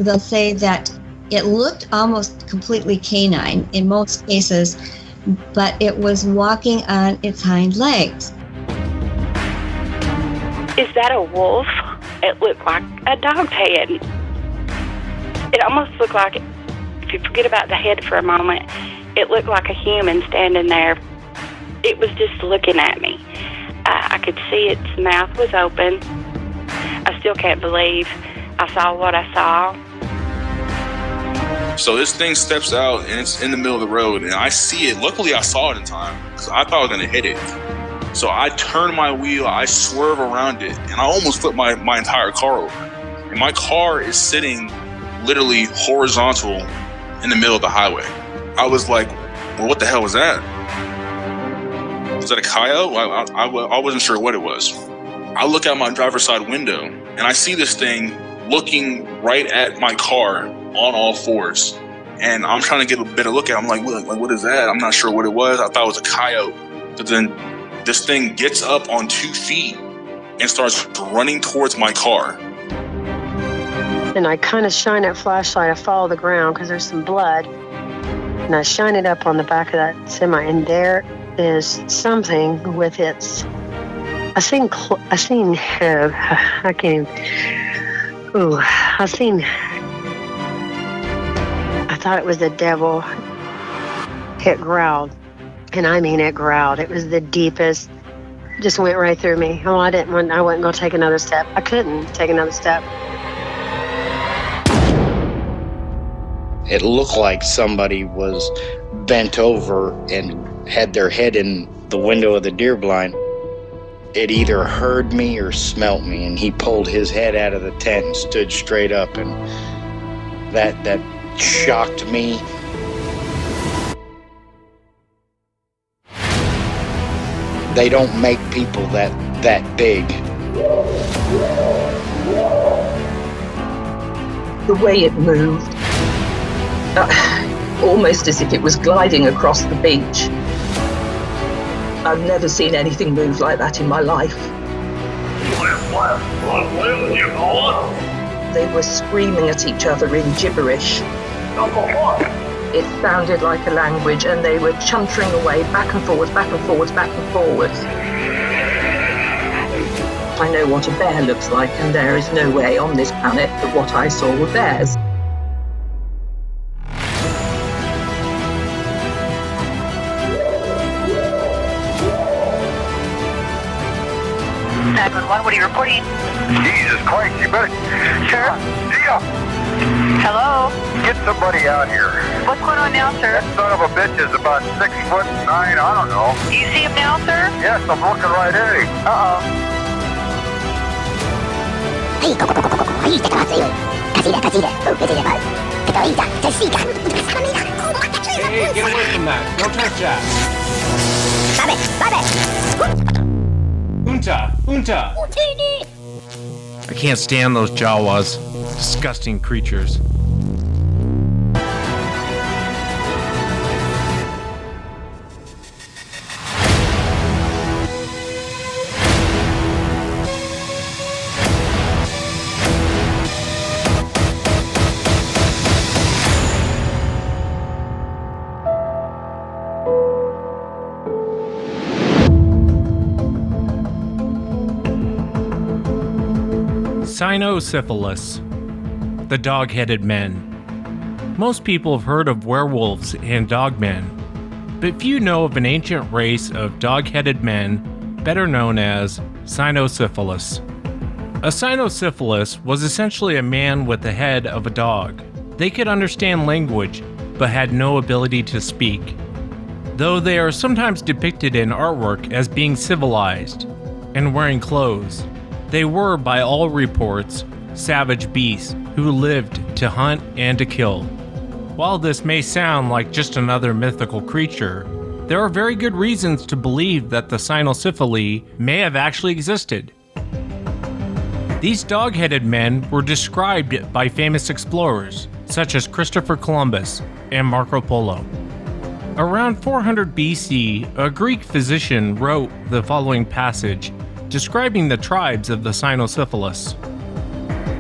they'll say that it looked almost completely canine in most cases, but it was walking on its hind legs. Is that a wolf? It looked like a dog's head. It almost looked like, if you forget about the head for a moment, it looked like a human standing there. It was just looking at me. I could see its mouth was open. I still can't believe I saw what I saw. So this thing steps out and it's in the middle of the road and I see it. Luckily I saw it in time because I thought I was going to hit it. So I turn my wheel, I swerve around it, and I almost flipped my entire car over. And my car is sitting literally horizontal in the middle of the highway. I was like, well, what the hell was that? Was that a coyote? I wasn't sure what it was. I look out my driver's side window and I see this thing looking right at my car on all fours. And I'm trying to get a better look at it. I'm like, what is that? I'm not sure what it was. I thought it was a coyote. But then this thing gets up on 2 feet and starts running towards my car. And I kind of shine that flashlight. I follow the ground because there's some blood. And I shine it up on the back of that semi. And there is something with its... I thought it was the devil. It growled. And I mean, it growled. It was the deepest, just went right through me. Oh, I wasn't going to take another step. I couldn't take another step. It looked like somebody was bent over and had their head in the window of the deer blind. It either heard me or smelt me, and he pulled his head out of the tent and stood straight up, and that shocked me. They don't make people that big. The way it moved, almost as if it was gliding across the beach. I've never seen anything move like that in my life. They were screaming at each other in gibberish. It sounded like a language, and they were chuntering away back and forwards, back and forwards, back and forwards. I know what a bear looks like, and there is no way on this planet that what I saw were bears. What are you reporting? Jesus Christ, you better... Sir? Yeah. Hello? Get somebody out here. What's going on now, sir? That son of a bitch is about 6'9", I don't know. Do you see him now, sir? Yes, I'm looking right at him. Hey, get away from that. Don't touch that. Unta! I can't stand those Jawas. Disgusting creatures. Cynosyphilis, the dog-headed men. Most people have heard of werewolves and dogmen, but few know of an ancient race of dog-headed men better known as cynosyphilis. A cynosyphilis was essentially a man with the head of a dog. They could understand language, but had no ability to speak. Though they are sometimes depicted in artwork as being civilized and wearing clothes, they were, by all reports, savage beasts who lived to hunt and to kill. While this may sound like just another mythical creature, there are very good reasons to believe that the cynosyphili may have actually existed. These dog-headed men were described by famous explorers, such as Christopher Columbus and Marco Polo. Around 400 BC, a Greek physician wrote the following passage describing the tribes of the cynosyphilis.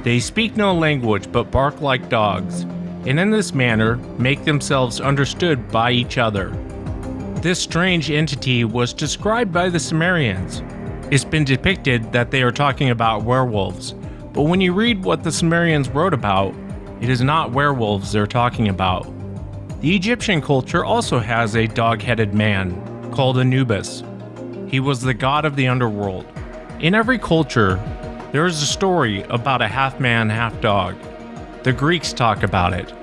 They speak no language but bark like dogs, and in this manner make themselves understood by each other. This strange entity was described by the Sumerians. It's been depicted that they are talking about werewolves, but when you read what the Sumerians wrote about, it is not werewolves they're talking about. The Egyptian culture also has a dog-headed man called Anubis. He was the god of the underworld. In every culture, there is a story about a half-man, half-dog. The Greeks talk about it.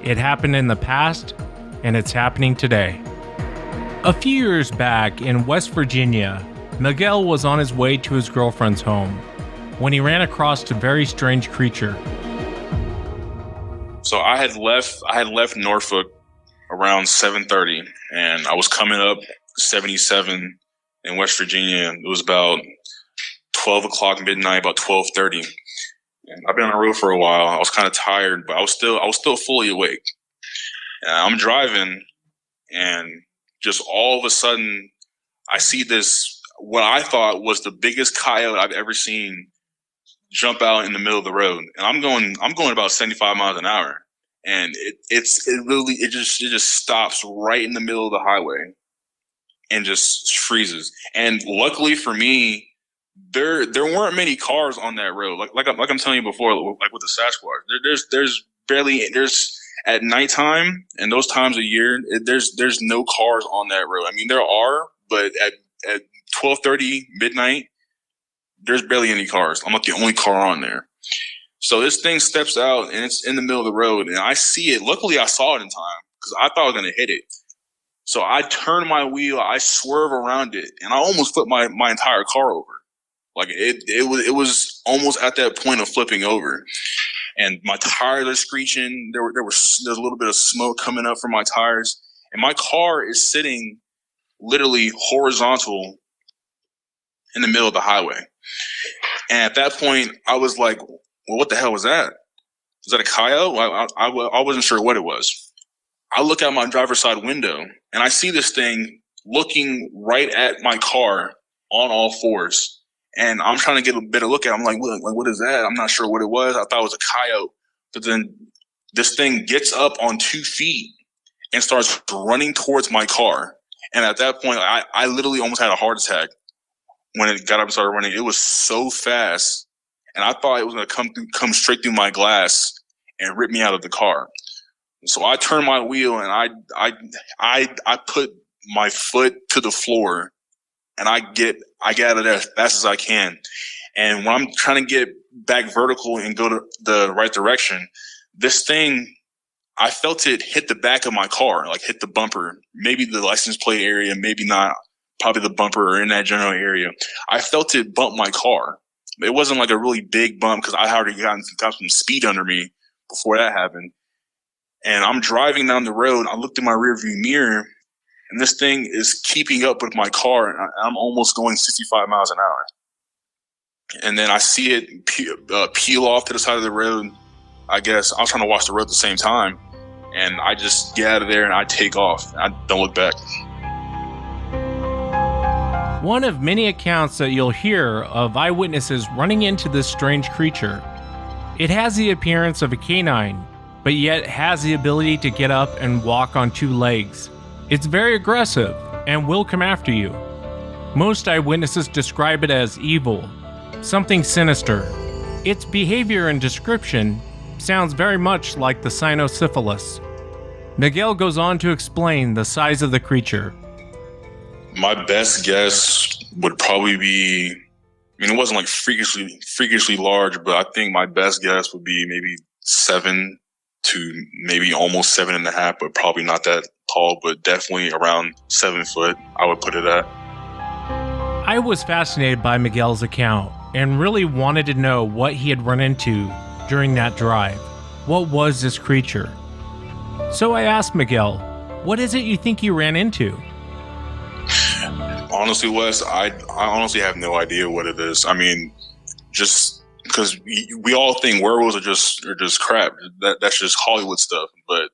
It happened in the past, and it's happening today. A few years back in West Virginia, Miguel was on his way to his girlfriend's home when he ran across a very strange creature. So I had left Norfolk around 7:30, and I was coming up 77 in West Virginia. It was about 12 o'clock midnight, about 12:30. And I've been on the road for a while. I was kind of tired, but I was still fully awake. And I'm driving, and just all of a sudden, I see this, what I thought was the biggest coyote I've ever seen, jump out in the middle of the road. And I'm going about 75 miles an hour. And it just stops right in the middle of the highway and just freezes. And luckily for me, there weren't many cars on that road. Like I'm telling you before, like with the Sasquatch, there's at nighttime and those times of year, there's no cars on that road. I mean, there are, but at 12:30 midnight, there's barely any cars. I'm not the only car on there. So this thing steps out and it's in the middle of the road, and I see it. Luckily, I saw it in time because I thought I was going to hit it. So I turn my wheel, I swerve around it, and I almost flipped my entire car over. Like it was almost at that point of flipping over, and my tires are screeching. There's a little bit of smoke coming up from my tires, and my car is sitting literally horizontal in the middle of the highway. And at that point, I was like, well, what the hell was that? Was that a coyote? I wasn't sure what it was. I look out my driver's side window, and I see this thing looking right at my car on all fours. And I'm trying to get a better look at it. I'm like, what is that? I'm not sure what it was. I thought it was a coyote. But then this thing gets up on 2 feet and starts running towards my car. And at that point, I literally almost had a heart attack when it got up and started running. It was so fast. And I thought it was going to come straight through my glass and rip me out of the car. So I turned my wheel and I put my foot to the floor, and I get out of there as fast as I can. And when I'm trying to get back vertical and go to the right direction, this thing, I felt it hit the back of my car, like hit the bumper, maybe the license plate area, maybe not, probably the bumper or in that general area. I felt it bump my car. It wasn't like a really big bump because I had already got some speed under me before that happened. And I'm driving down the road. I looked in my rearview mirror, and this thing is keeping up with my car, and I'm almost going 65 miles an hour. And then I see it peel off to the side of the road. I guess I was trying to watch the road at the same time, and I just get out of there and I take off. I don't look back. One of many accounts that you'll hear of eyewitnesses running into this strange creature. It has the appearance of a canine, but yet has the ability to get up and walk on 2 legs. It's very aggressive and will come after you. Most eyewitnesses describe it as evil, something sinister. Its behavior and description sounds very much like the cynosyphilis. Miguel goes on to explain the size of the creature. My best guess would probably be, I mean, it wasn't like freakishly large, but I think my best guess would be maybe 7 to maybe almost 7.5, but probably not that tall, but definitely around 7 foot, I would put it at. I was fascinated by Miguel's account and really wanted to know what he had run into during that drive. What was this creature? So I asked Miguel, what is it you think you ran into? Honestly, Wes, I honestly have no idea what it is. I mean, just because we all think werewolves are just crap. That's just Hollywood stuff. But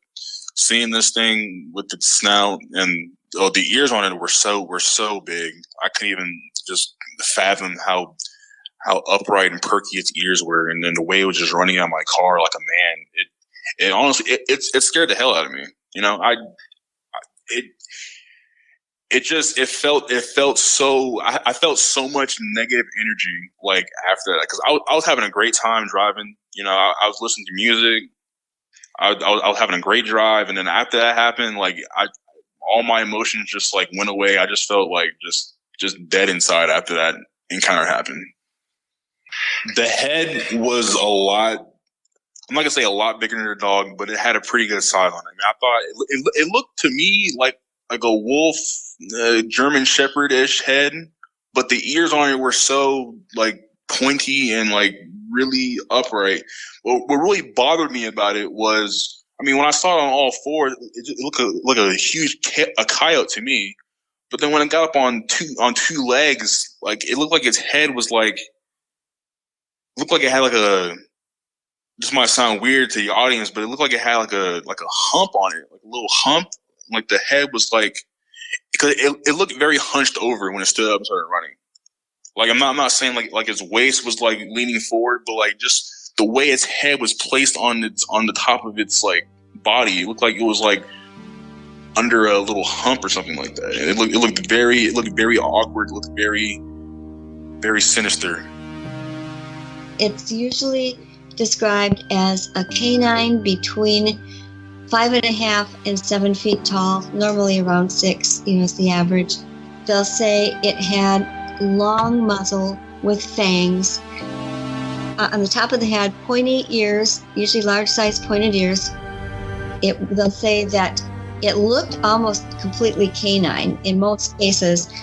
seeing this thing with the snout and the ears on it were so big, I couldn't even just fathom how how upright and perky its ears were, and then the way it was just running out of my car like a man. It honestly, it scared the hell out of me. You know, it felt so. I felt so much negative energy like after that, because I was having a great time driving. You know, I was listening to music. I was having a great drive, and then after that happened, like all my emotions just like went away. I just felt like just dead inside after that encounter happened. The head was a lot. I'm not gonna say a lot bigger than a dog, but it had a pretty good size on it. I mean, I thought it looked to me like a wolf, German Shepherd-ish head, but the ears on it were so like pointy and like really upright. What really bothered me about it was, I mean, when I saw it on all fours, it looked like a huge coyote to me. But then when it got up on two legs, like it looked like its head was like, looked like it had like a. This might sound weird to the audience, but it looked like it had like a hump on it, like a little hump. Like the head was like, because it looked very hunched over when it stood up and started running. Like I'm not saying like its waist was like leaning forward, but like just the way its head was placed on the top of its like body, it looked like it was like under a little hump or something like that. And it looked very awkward. It looked very, very sinister. It's usually described as a canine between 5.5 and 7 feet tall, normally around 6, is the average. They'll say it had long muzzle with fangs. On the top of the head, pointy ears, usually large-sized pointed ears. They'll say that it looked almost completely canine in most cases,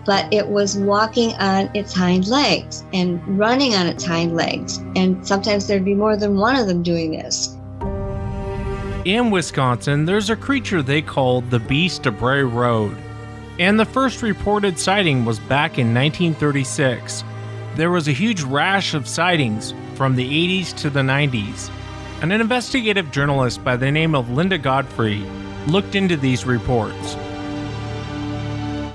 but it was walking on its hind legs and running on its hind legs. And sometimes there'd be more than one of them doing this. In Wisconsin, there's a creature they called the Beast of Bray Road. And the first reported sighting was back in 1936. There was a huge rash of sightings from the 80s to the 90s. And an investigative journalist by the name of Linda Godfrey looked into these reports.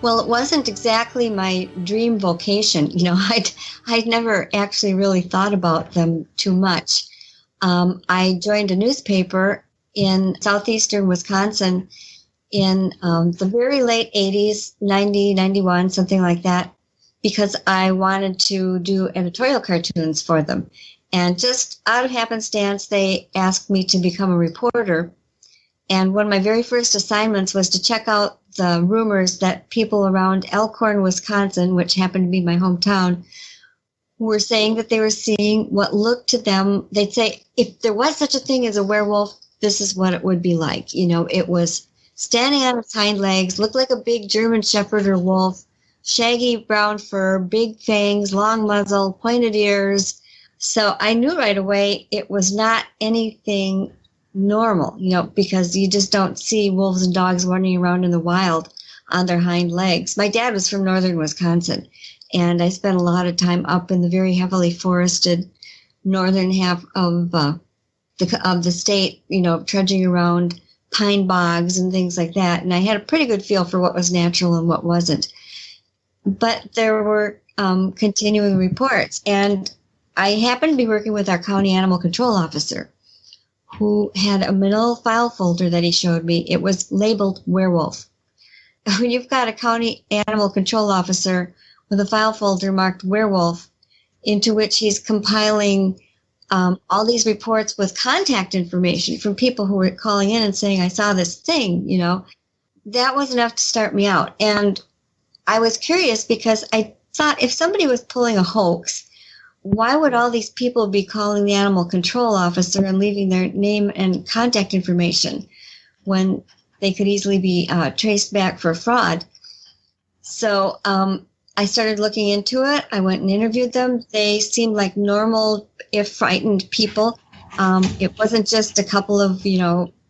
Well, it wasn't exactly my dream vocation. I'd never actually really thought about them too much. I joined a newspaper in southeastern Wisconsin in the very late 80s, 90, 91, something like that, because I wanted to do editorial cartoons for them. And just out of happenstance, they asked me to become a reporter. And one of my very first assignments was to check out the rumors that people around Elkhorn, Wisconsin, which happened to be my hometown, were saying that they were seeing what looked to them. They'd say, if there was such a thing as a werewolf, this is what it would be like. It was standing on its hind legs, looked like a big German Shepherd or wolf, shaggy brown fur, big fangs, long muzzle, pointed ears. So I knew right away it was not anything normal, because you just don't see wolves and dogs running around in the wild on their hind legs. My dad was from northern Wisconsin, and I spent a lot of time up in the very heavily forested northern half of the state, trudging around pine bogs and things like that. And I had a pretty good feel for what was natural and what wasn't. But there were continuing reports, and I happened to be working with our county animal control officer, who had a manila file folder that he showed me. It was labeled werewolf. When you've got a county animal control officer with a file folder marked werewolf, into which he's compiling all these reports with contact information from people who were calling in and saying, I saw this thing, that was enough to start me out. And I was curious because I thought, if somebody was pulling a hoax, why would all these people be calling the animal control officer and leaving their name and contact information when they could easily be traced back for fraud? So I started looking into it. I went and interviewed them. They seemed like normal, if frightened, people. It wasn't just a couple of,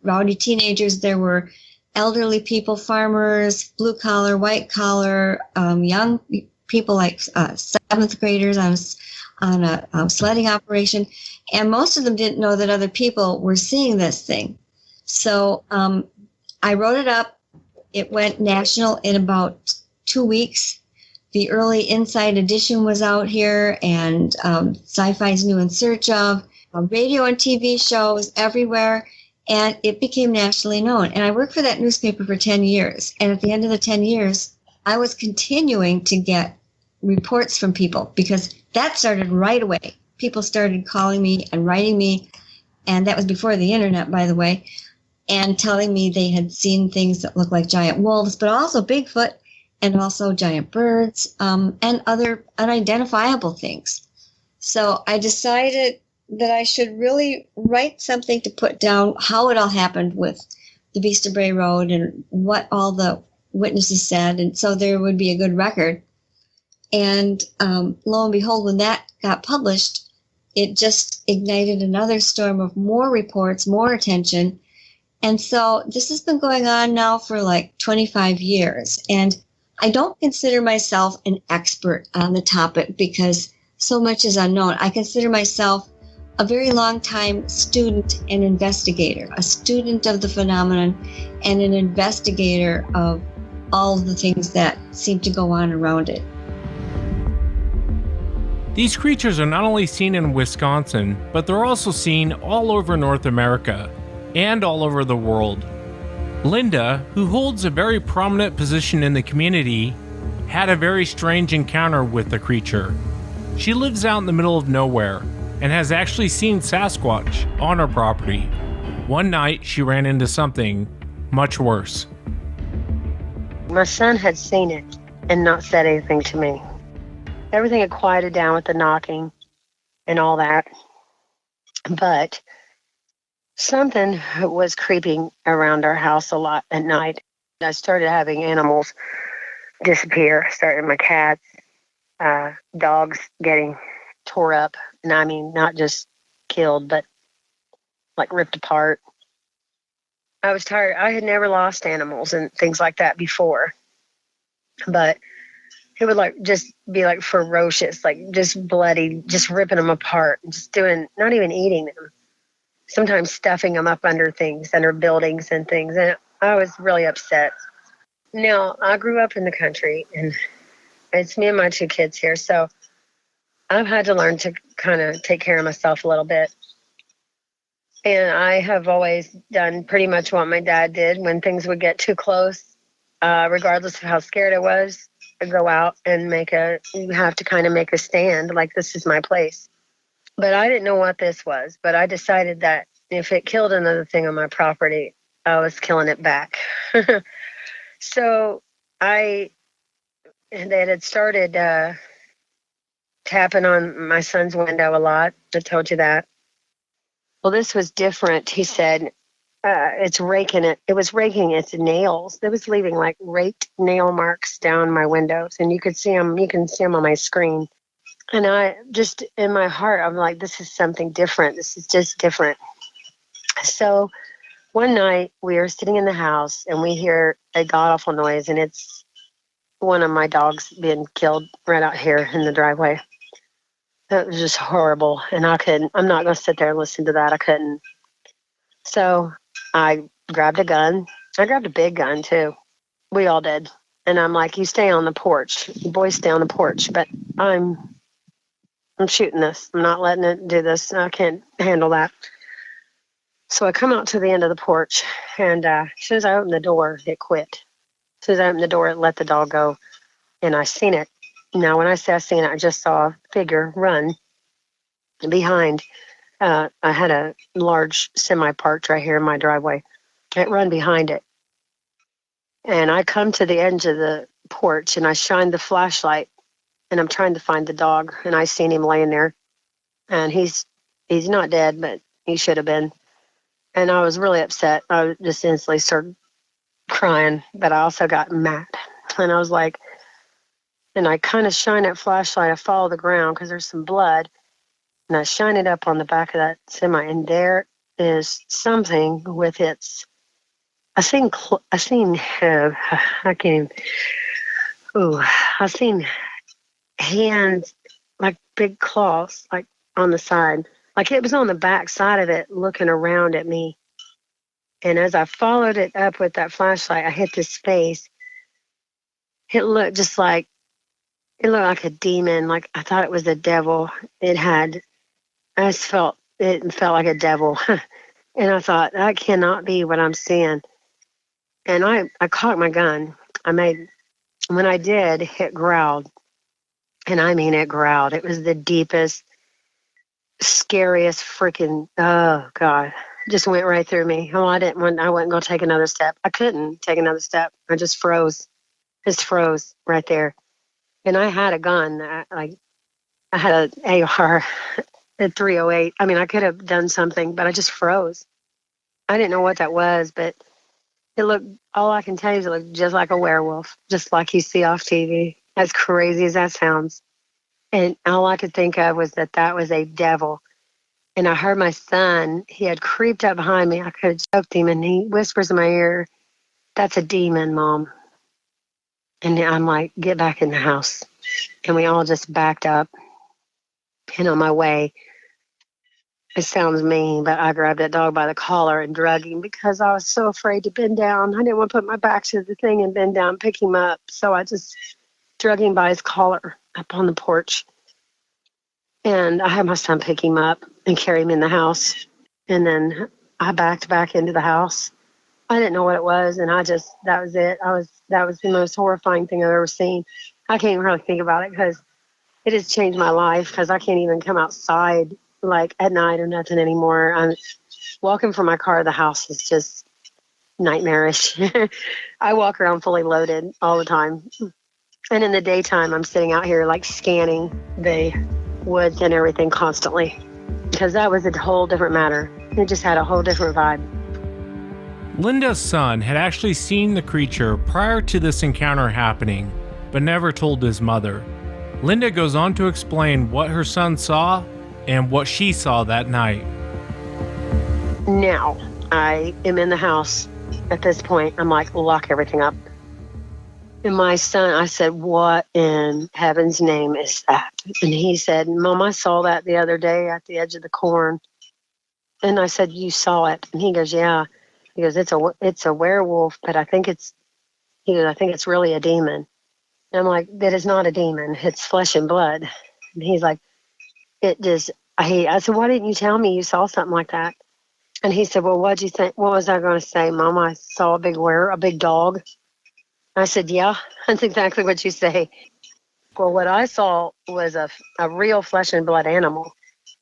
rowdy teenagers. There were elderly people, farmers, blue collar, white collar, young people like seventh graders on a sledding operation. And most of them didn't know that other people were seeing this thing. So I wrote it up. It went national in about 2 weeks. the early Inside Edition was out here, and Sci-Fi's New in Search of, radio and TV shows everywhere, and it became nationally known. And I worked for that newspaper for 10 years, and at the end of the 10 years, I was continuing to get reports from people, because that started right away. People started calling me and writing me, and that was before the internet, by the way, and telling me they had seen things that looked like giant wolves, but also Bigfoot, and also giant birds, and other unidentifiable things. So I decided that I should really write something to put down how it all happened with the Beast of Bray Road and what all the witnesses said, and so there would be a good record. And lo and behold, when that got published, it just ignited another storm of more reports, more attention. And so this has been going on now for like 25 years. And I don't consider myself an expert on the topic because so much is unknown. I consider myself a very long time student and investigator, a student of the phenomenon and an investigator of all of the things that seem to go on around it. These creatures are not only seen in Wisconsin, but they're also seen all over North America and all over the world. Linda, who holds a very prominent position in the community, had a very strange encounter with the creature. She lives out in the middle of nowhere and has actually seen Sasquatch on her property. One night, she ran into something much worse. My son had seen it and not said anything to me. Everything had quieted down with the knocking and all that. But something was creeping around our house a lot at night. I started having animals disappear, starting my cats, dogs getting tore up. And I mean, not just killed, but like ripped apart. I was tired. I had never lost animals and things like that before. But it would like just be like ferocious, like just bloody, just ripping them apart, just doing, not even eating them. Sometimes stuffing them up under things, under buildings and things. And I was really upset. Now, I grew up in the country, and it's me and my two kids here. So I've had to learn to kind of take care of myself a little bit. And I have always done pretty much what my dad did when things would get too close, regardless of how scared I was. I'd go out and you have to kind of make a stand, like this is my place. But I didn't know what this was, but I decided that if it killed another thing on my property, I was killing it back. So they had started tapping on my son's window a lot. I told you that. Well, this was different. He said, it's raking it. It was raking its nails. It was leaving like raked nail marks down my windows, and you could see them. You can see them on my screen. And I just, in my heart, I'm like, this is something different. This is just different. So one night we were sitting in the house and we hear a god-awful noise, and it's one of my dogs being killed right out here in the driveway. That was just horrible. And I'm not going to sit there and listen to that. I couldn't. So I grabbed a gun. I grabbed a big gun too. We all did. And I'm like, you stay on the porch. You boys stay on the porch. But I'm shooting this. I'm not letting it do this. I can't handle that. So I come out to the end of the porch, and as soon as I opened the door, it quit. As soon as I opened the door, it let the dog go, and I seen it. Now, when I say I seen it, I just saw a figure run behind. I had a large semi parked right here in my driveway. It run behind it. And I come to the edge of the porch, and I shine the flashlight, and I'm trying to find the dog, and I seen him laying there. And he's not dead, but he should have been. And I was really upset. I just instantly started crying, but I also got mad. And I was like, and I kind of shine that flashlight. I follow the ground because there's some blood. And I shine it up on the back of that semi. And there is something with its, I seen hands, like big claws, like on the side. Like it was on the back side of it looking around at me. And as I followed it up with that flashlight, I hit this face. It looked just like It looked like a demon. Like I thought it was a devil. I just felt like a devil. And I thought, that cannot be what I'm seeing. And I caught my gun. When I did, it growled. And I mean, it growled. It was the deepest, scariest freaking, oh God, just went right through me. Oh, I wasn't going to take another step. I couldn't take another step. I just froze. Just froze right there. And I had a gun. I had an AR at 308. I mean, I could have done something, but I just froze. I didn't know what that was, but all I can tell you is it looked just like a werewolf, just like you see off TV, as crazy as that sounds. And all I could think of was that was a devil. And I heard my son, he had creeped up behind me. I could have choked him, and he whispers in my ear, "That's a demon, Mom." And I'm like, "Get back in the house." And we all just backed up. And on my way, it sounds mean, but I grabbed that dog by the collar and drug him because I was so afraid to bend down. I didn't want to put my back to the thing and bend down and pick him up. So I just drug him by his collar up on the porch. And I had my son pick him up and carry him in the house. And then I backed back into the house. I didn't know what it was, and that was it. That was the most horrifying thing I've ever seen. I can't even really think about it because it has changed my life because I can't even come outside like at night or nothing anymore. I'm walking from my car to the house is just nightmarish. I walk around fully loaded all the time. And in the daytime, I'm sitting out here like scanning the woods and everything constantly because that was a whole different matter. It just had a whole different vibe. Linda's son had actually seen the creature prior to this encounter happening, but never told his mother. Linda goes on to explain what her son saw and what she saw that night. Now, I am in the house at this point. I'm like, lock everything up. And my son, I said, "What in heaven's name is that?" And he said, "Mom, I saw that the other day at the edge of the corn." And I said, "You saw it?" And he goes, "Yeah." He goes, it's a werewolf, but I think it's really a demon. And I'm like, "That is not a demon. It's flesh and blood." And he's like, I said, "Why didn't you tell me you saw something like that?" And he said, "Well, what'd you think? What was I going to say, Mom? I saw a big dog." I said, "Yeah, that's exactly what you say." Well, what I saw was a real flesh and blood animal.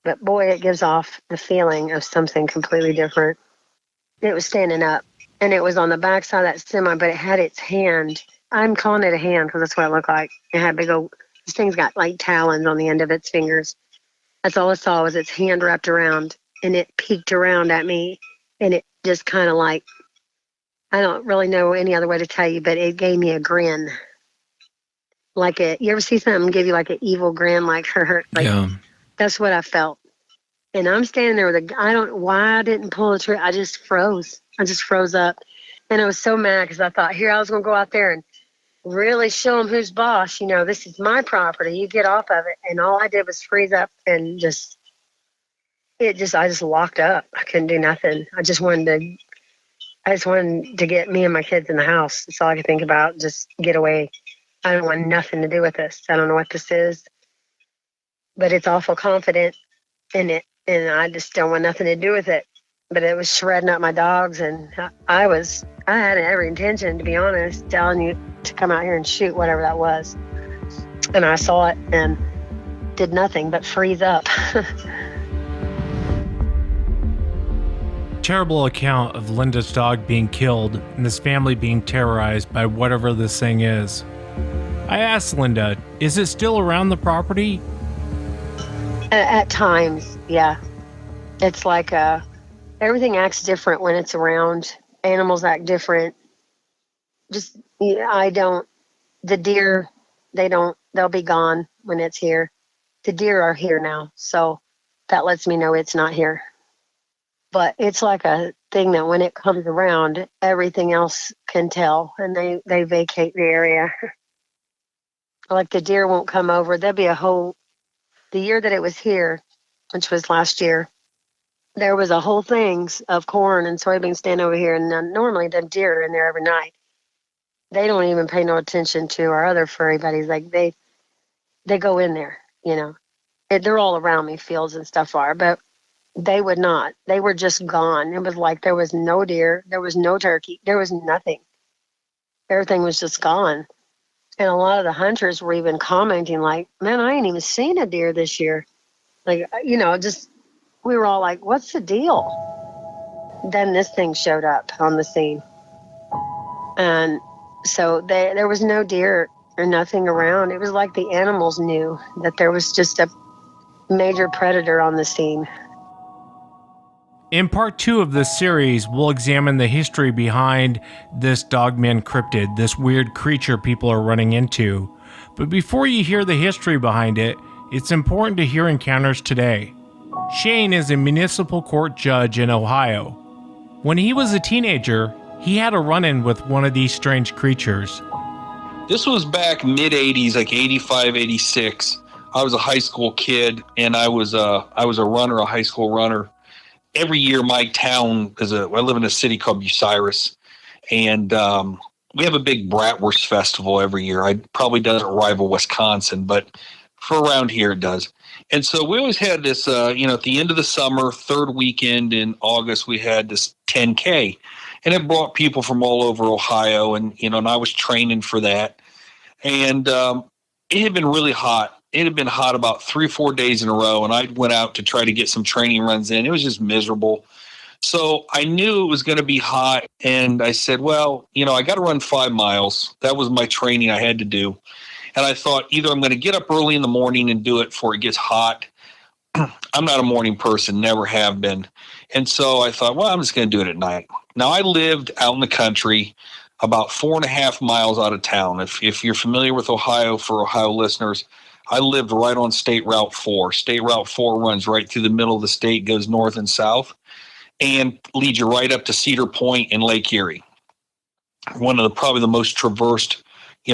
But boy, it gives off the feeling of something completely different. It was standing up, and it was on the backside of that semi, but it had its hand. I'm calling it a hand because that's what it looked like. It had this thing's got like talons on the end of its fingers. That's all I saw was its hand wrapped around, and it peeked around at me, and it just kind of like, I don't really know any other way to tell you, but it gave me a grin. You ever see something give you like an evil grin, like her? Yeah. That's what I felt. And I'm standing there I don't know why I didn't pull the trigger. I just froze. I just froze up. And I was so mad because I thought, here I was going to go out there and really show them who's boss. This is my property. You get off of it. And all I did was freeze up and I just locked up. I couldn't do nothing. I just wanted to get me and my kids in the house. That's all I could think about. Just get away. I don't want nothing to do with this. I don't know what this is, but it's awful confident in it. And I just don't want nothing to do with it. But it was shredding up my dogs, and I had every intention, to be honest, telling you to come out here and shoot whatever that was. And I saw it and did nothing but freeze up. Terrible account of Linda's dog being killed and this family being terrorized by whatever this thing is. I asked Linda, is it still around the property? At times, yeah. It's like everything acts different when it's around. Animals act different. The deer, they'll be gone when it's here. The deer are here now, so that lets me know it's not here. But it's like a thing that when it comes around, everything else can tell, and they vacate the area. Like the deer won't come over. There'll be the year that it was here, which was last year, there was a whole things of corn and soybeans standing over here, and normally the deer are in there every night. They don't even pay no attention to our other furry buddies. Like they go in there, they're all around me, fields and stuff are, but they would not. They were just gone. It was like there was no deer, there was no turkey, there was nothing. Everything was just gone. And a lot of the hunters were even commenting like, man, I ain't even seen a deer this year. Like, just, we were all like, what's the deal? Then this thing showed up on the scene. And so there was no deer or nothing around. It was like the animals knew that there was just a major predator on the scene. In part 2 of this series, we'll examine the history behind this Dogman cryptid, this weird creature people are running into. But before you hear the history behind it, it's important to hear encounters today. Shane is a municipal court judge in Ohio. When he was a teenager, he had a run-in with one of these strange creatures. This was back mid-'80s, like 85, 86. I was a high school kid, and I was a runner, a high school runner. Every year, my town I live in a city called Bucyrus, and we have a big bratwurst festival every year. It probably doesn't rival Wisconsin, but for around here it does. And so we always had this, at the end of the summer, third weekend in August, we had this 10K, and it brought people from all over Ohio, and I was training for that. And it had been really hot. It had been hot about 3 or 4 days in a row, and I went out to try to get some training runs in. It was just miserable. So I knew it was going to be hot, and I said, well, I got to run 5 miles. That was my training I had to do. And I thought either I'm going to get up early in the morning and do it before it gets hot. I'm not a morning person, never have been. And so I thought, well, I'm just going to do it at night. Now, I lived out in the country about 4.5 miles out of town. If you're familiar with Ohio, for Ohio listeners, I lived right on State Route 4. State Route 4 runs right through the middle of the state, goes north and south, and leads you right up to Cedar Point and Lake Erie. One of probably the most traversed,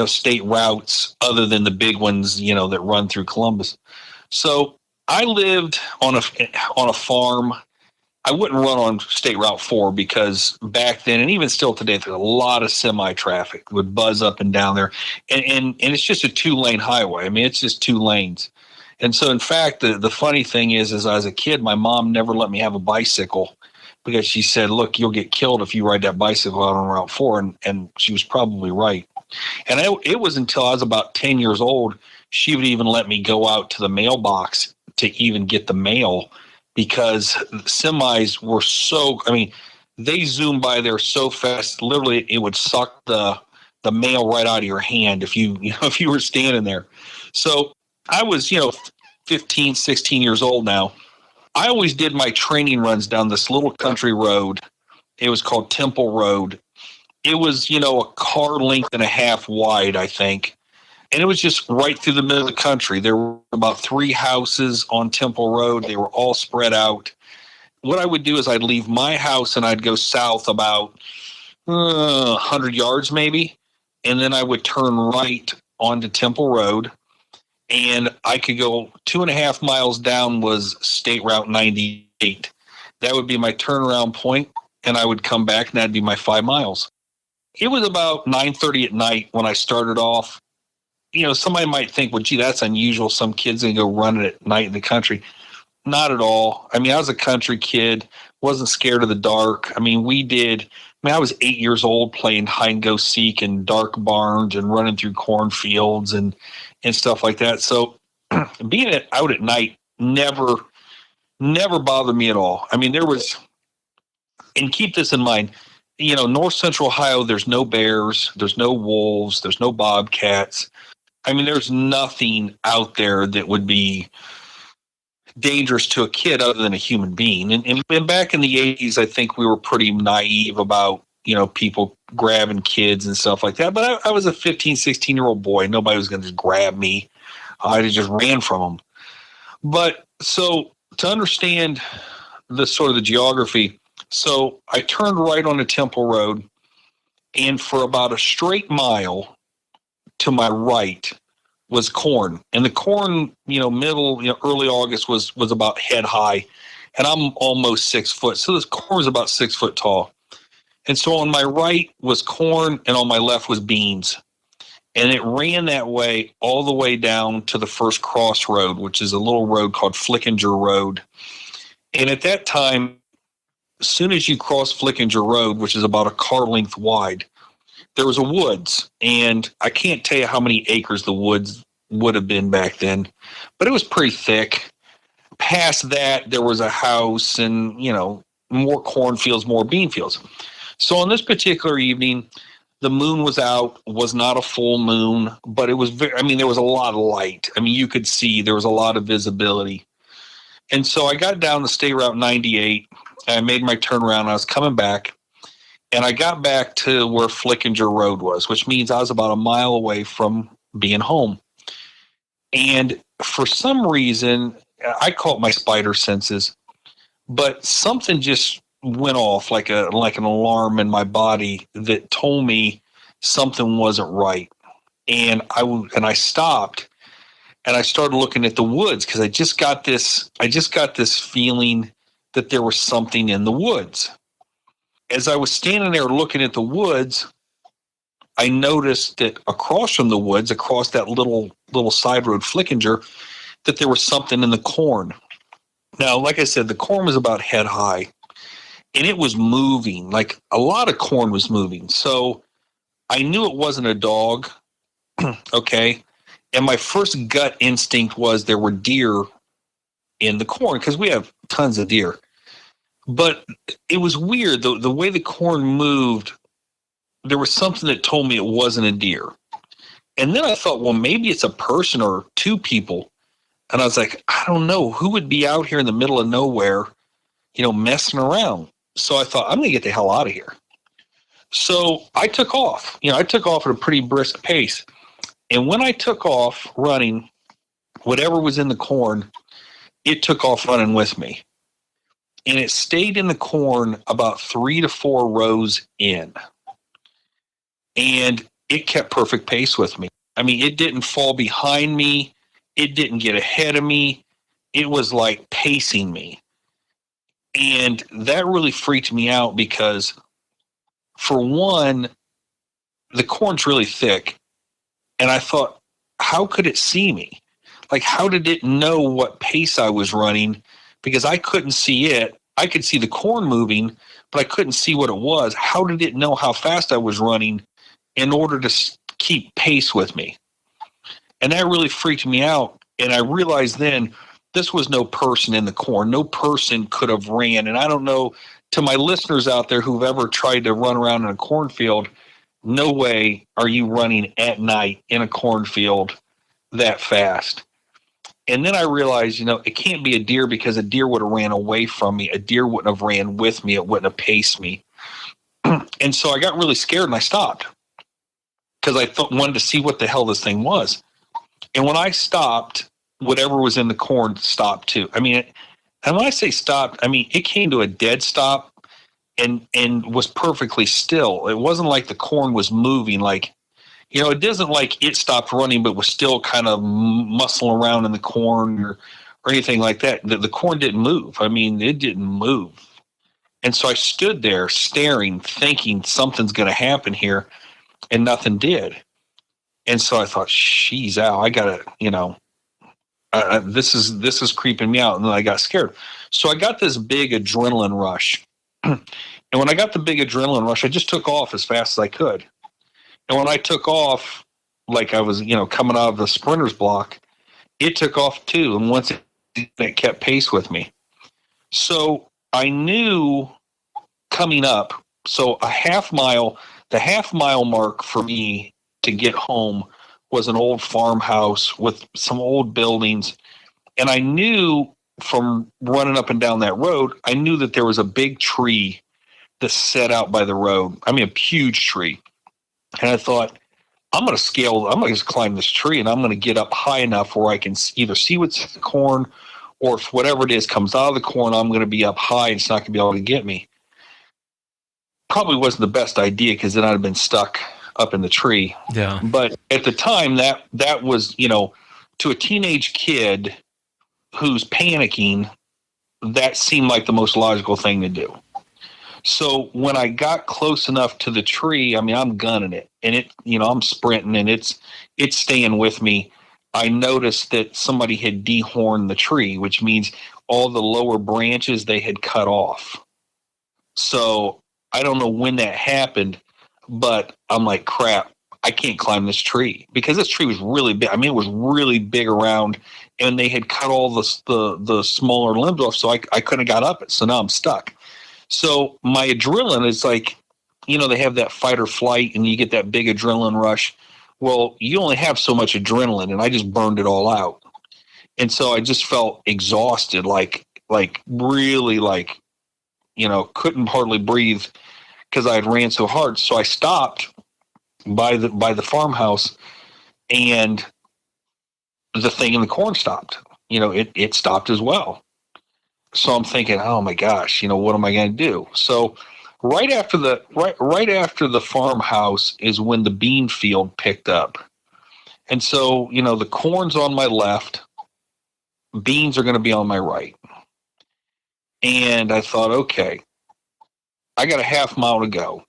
state routes other than the big ones, that run through Columbus. So I lived on a farm. I wouldn't run on State Route 4 because back then, and even still today, there's a lot of semi-traffic would buzz up and down there. And it's just a 2-lane highway. I mean, it's just 2 lanes. And so, in fact, the funny thing is as a kid, my mom never let me have a bicycle because she said, look, you'll get killed if you ride that bicycle out on Route 4. And she was probably right. And it was until I was about 10 years old, she would even let me go out to the mailbox to even get the mail, because semis were they zoomed by there so fast, literally it would suck the mail right out of your hand if you were standing there. So I was, 15, 16 years old now. I always did my training runs down this little country road. It was called Temple Road. It was, a car length and a half wide, I think. And it was just right through the middle of the country. There were about 3 houses on Temple Road. They were all spread out. What I would do is I'd leave my house and I'd go south about 100 yards maybe. And then I would turn right onto Temple Road. And I could go 2.5 miles down was State Route 98. That would be my turnaround point. And I would come back and that'd be my 5 miles. It was about 9:30 at night when I started off. Somebody might think, well, gee, that's unusual. Some kids can go run it at night in the country. Not at all. I mean, I was a country kid, wasn't scared of the dark. I mean, I was 8 years old playing hide and go seek in dark barns and running through cornfields and stuff like that. So being out at night never bothered me at all. I mean, and keep this in mind, North Central Ohio, there's no bears, there's no wolves, there's no bobcats. I mean, there's nothing out there that would be dangerous to a kid other than a human being. And back in the 80s, I think we were pretty naive about, people grabbing kids and stuff like that. But I was a 15, 16-year-old boy. Nobody was going to just grab me. I just ran from them. But so to understand the sort of the geography, so I turned right onto Temple Road, and for about a straight mile to my right was corn. And the corn, early August was about head high, and I'm almost 6 foot. So this corn was about 6 foot tall. And so on my right was corn, and on my left was beans. And it ran that way all the way down to the first crossroad, which is a little road called Flickinger Road. And at that time, as soon as you cross Flickinger Road, which is about a car length wide, there was a woods. And I can't tell you how many acres the woods would have been back then, but it was pretty thick. Past that, there was a house and, more cornfields, more bean fields. So on this particular evening, the moon was out, was not a full moon, but it was there was a lot of light. You could see there was a lot of visibility. And so I got down the State Route 98, and I made my turnaround. I was coming back, and I got back to where Flickinger Road was, which means I was about a mile away from being home. And for some reason, I call it my spider senses, but something just went off like an alarm in my body that told me something wasn't right. And I stopped, and I started looking at the woods because I just got this feeling that there was something in the woods. As I was standing there looking at the woods, I noticed that across from the woods, across that little side road, Flickinger, that there was something in the corn. Now, like I said, the corn was about head high, and it was moving. Like a lot of corn was moving. So I knew it wasn't a dog, okay? And my first gut instinct was there were deer in the corn because we have tons of deer. But it was weird. The way the corn moved, there was something that told me it wasn't a deer. And then I thought, well, maybe it's a person or two people. And I was like, I don't know. Who would be out here in the middle of nowhere, messing around? So I thought, I'm going to get the hell out of here. So I took off. I took off at a pretty brisk pace. And when I took off running, whatever was in the corn, it took off running with me. And it stayed in the corn about 3 to 4 rows in. And it kept perfect pace with me. It didn't fall behind me. It didn't get ahead of me. It was like pacing me. And that really freaked me out because, for one, the corn's really thick. And I thought, how could it see me? Like, how did it know what pace I was running? Because I couldn't see it. I could see the corn moving, but I couldn't see what it was. How did it know how fast I was running in order to keep pace with me? And that really freaked me out. And I realized then this was no person in the corn. No person could have ran. And I don't know, to my listeners out there who've ever tried to run around in a cornfield, no way are you running at night in a cornfield that fast. And then I realized, it can't be a deer because a deer would have ran away from me. A deer wouldn't have ran with me. It wouldn't have paced me. And so I got really scared and I stopped because I wanted to see what the hell this thing was. And when I stopped, whatever was in the corn stopped too. And when I say stopped, it came to a dead stop and was perfectly still. It wasn't like the corn was moving. Like, it isn't like it stopped running, but was still kind of muscling around in the corn or anything like that. The corn didn't move. It didn't move. And so I stood there staring, thinking something's going to happen here, and nothing did. And so I thought, she's out. I got to, this is creeping me out. And then I got scared. So I got this big adrenaline rush. And when I got the big adrenaline rush, I just took off as fast as I could. And when I took off, like I was, coming out of the sprinter's block, it took off too. And once it kept pace with me. So I knew coming up, so the half mile mark for me to get home was an old farmhouse with some old buildings. And I knew from running up and down that road, I knew that there was a big tree that set out by the road. A huge tree. And I thought, I'm going to just climb this tree and I'm going to get up high enough where I can either see what's in the corn, or if whatever it is comes out of the corn, I'm going to be up high and it's not going to be able to get me. Probably wasn't the best idea because then I'd have been stuck up in the tree. Yeah. But at the time that was, to a teenage kid who's panicking, that seemed like the most logical thing to do. So when I got close enough to the tree, I mean, I'm gunning it, and it, I'm sprinting, and it's staying with me. I noticed that somebody had dehorned the tree, which means all the lower branches they had cut off. So I don't know when that happened, but I'm like, crap, I can't climb this tree because this tree was really big. I mean, it was really big around, and they had cut all the smaller limbs off, so I couldn't have got up it. So now I'm stuck. So my adrenaline is like, they have that fight or flight, and you get that big adrenaline rush. Well, you only have so much adrenaline, and I just burned it all out. And so I just felt exhausted, like really, couldn't hardly breathe because I had ran so hard. So I stopped by the farmhouse, and the thing in the corn stopped. It stopped as well. So I'm thinking, oh my gosh, what am I going to do? So right after the farmhouse is when the bean field picked up. And so, the corn's on my left, beans are going to be on my right. And I thought, okay, I got a half mile to go.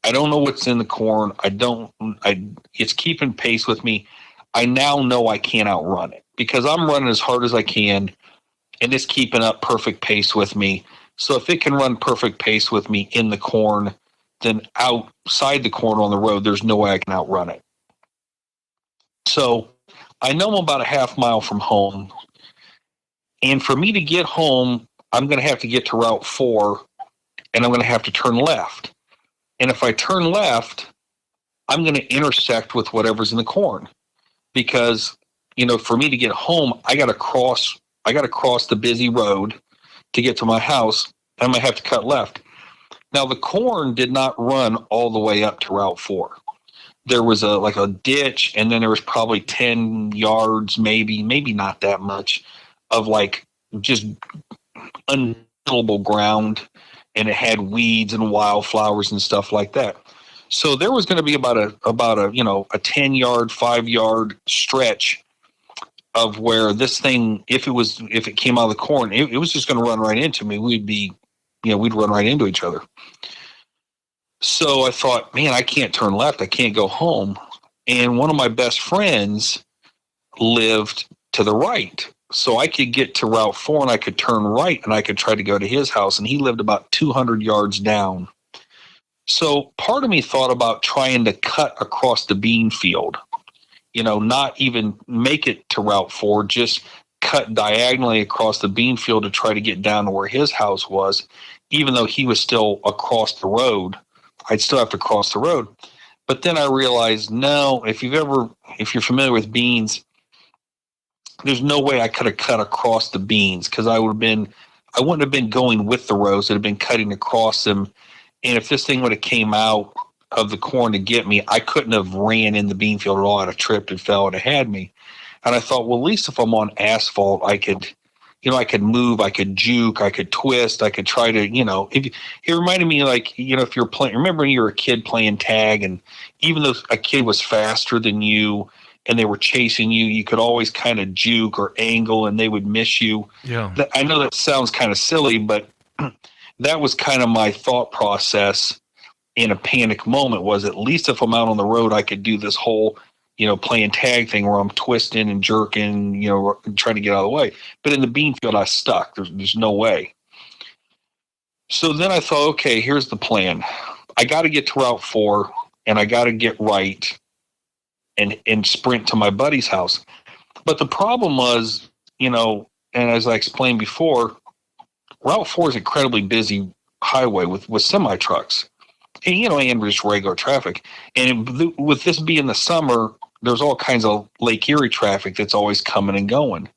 I don't know what's in the corn. It's keeping pace with me. I now know I can't outrun it because I'm running as hard as I can, and it's keeping up perfect pace with me. So if it can run perfect pace with me in the corn, then outside the corn on the road, there's no way I can outrun it. So I know I'm about a half mile from home. And for me to get home, I'm going to have to get to Route 4, and I'm going to have to turn left. And if I turn left, I'm going to intersect with whatever's in the corn. Because, for me to get home, I got to cross the busy road to get to my house. I might have to cut left. Now, the corn did not run all the way up to Route 4. There was a ditch, and then there was probably 10 yards, maybe not that much, of just untillable ground, and it had weeds and wildflowers and stuff like that. So there was going to be about a 10-yard, 5-yard stretch of where this thing, if it came out of the corn, it was just going to run right into me. We'd run right into each other. So I thought, man, I can't turn left. I can't go home. And one of my best friends lived to the right. So I could get to Route 4 and I could turn right and I could try to go to his house. And he lived about 200 yards down. So part of me thought about trying to cut across the bean field, not even make it to Route 4, just cut diagonally across the bean field to try to get down to where his house was. Even though he was still across the road, I'd still have to cross the road. But then I realized, no, if you're familiar with beans, there's no way I could have cut across the beans because I wouldn't have been going with the rows. I'd have been cutting across them. And if this thing would have came out of the corn to get me, I couldn't have ran in the bean field at all. I'd have tripped and fell and it had me. And I thought, well, at least if I'm on asphalt, I could move, I could juke, I could twist, I could try to, it reminded me if you're playing, remember when you were a kid playing tag, and even though a kid was faster than you and they were chasing you, you could always kind of juke or angle and they would miss you. Yeah. I know that sounds kind of silly, but that was kind of my thought process in a panic moment, was at least if I'm out on the road, I could do this whole, playing tag thing where I'm twisting and jerking, trying to get out of the way. But in the bean field, I stuck. There's no way. So then I thought, okay, here's the plan. I got to get to Route 4 and I got to get right and sprint to my buddy's house. But the problem was, and as I explained before, Route 4 is an incredibly busy highway with semi trucks, and just regular traffic. And with this being the summer, there's all kinds of Lake Erie traffic that's always coming and going.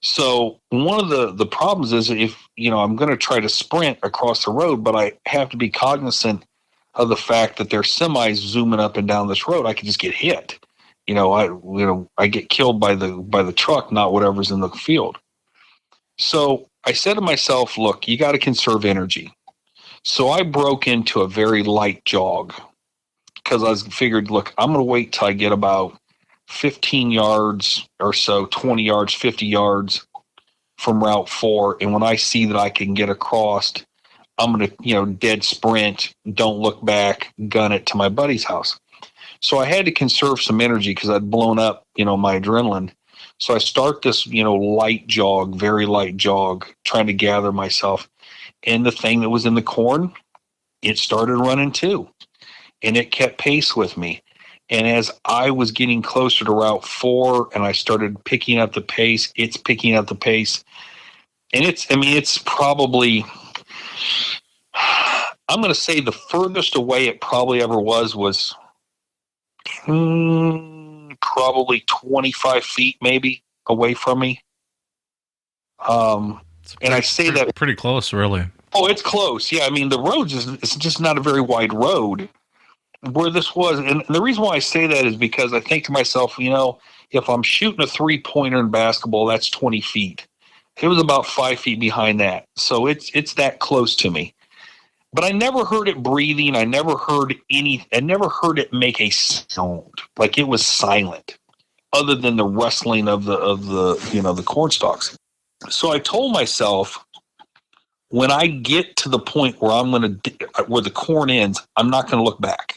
So one of the problems is if, I'm going to try to sprint across the road, but I have to be cognizant of the fact that there's semis zooming up and down this road. I could just get hit. I get killed by the truck, not whatever's in the field. So I said to myself, look, you got to conserve energy. So I broke into a very light jog because I figured, look, I'm going to wait till I get about 15 yards or so, 20 yards, 50 yards from Route 4. And when I see that I can get across, I'm going to, dead sprint, don't look back, gun it to my buddy's house. So I had to conserve some energy because I'd blown up, my adrenaline. So I start this, light jog, very light jog, trying to gather myself. And the thing that was in the corn, it started running too. And it kept pace with me. And as I was getting closer to Route 4 and I started picking up the pace, it's picking up the pace. And it's probably, I'm going to say the furthest away it probably ever was probably 25 feet maybe away from me. And I say that pretty close, really. Oh, it's close. Yeah, the road it's just not a very wide road where this was. And the reason why I say that is because I think to myself, if I'm shooting a 3-pointer in basketball, that's 20 feet. It was about 5 feet behind that. So it's that close to me. But I never heard it breathing. I never heard it make a sound. Like it was silent, other than the rustling of the corn stalks. So I told myself, when I get to the point where where the corn ends, I'm not going to look back.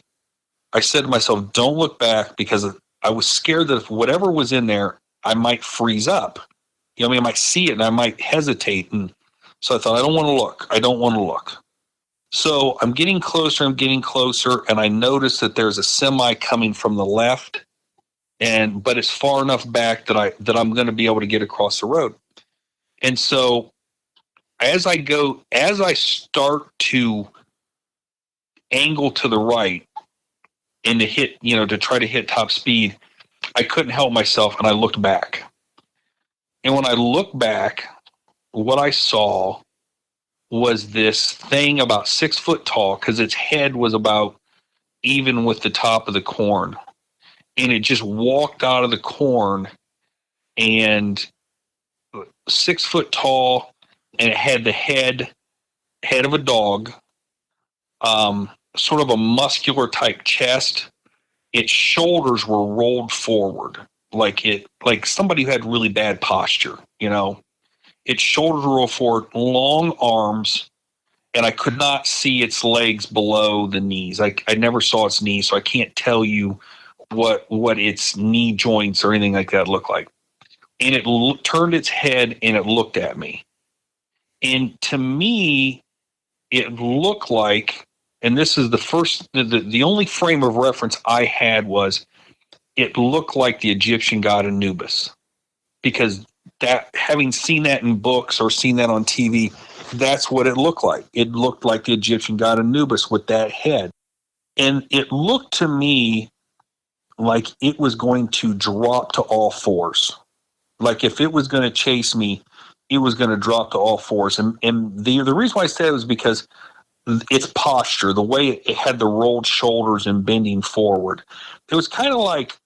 I said to myself, don't look back, because I was scared that if whatever was in there, I might freeze up. I might see it and I might hesitate. And so I thought, I don't want to look. So I'm getting closer, and I notice that there's a semi coming from the left, but it's far enough back that I'm going to be able to get across the road. And so as I start to angle to the right and to hit, to try to hit top speed, I couldn't help myself and I looked back. And when I looked back, what I saw was this thing about 6 foot tall, because its head was about even with the top of the corn. And it just walked out of the corn, and 6 foot tall, and it had the head of a dog, sort of a muscular type chest. Its shoulders were rolled forward, like somebody who had really bad posture, Its shoulders were rolled forward, long arms, and I could not see its legs below the knees. I never saw its knees, so I can't tell you what its knee joints or anything like that looked like. And it turned its head and it looked at me. And to me, it looked like, and this is the only frame of reference I had was, it looked like the Egyptian god Anubis. Because that, having seen that in books or seen that on TV, that's what it looked like. It looked like the Egyptian god Anubis with that head. And it looked to me like it was going to drop to all fours. Like if it was going to chase me, it was going to drop to all fours. And the reason why I said it was because its posture, the way it had the rolled shoulders and bending forward, it was kind of like,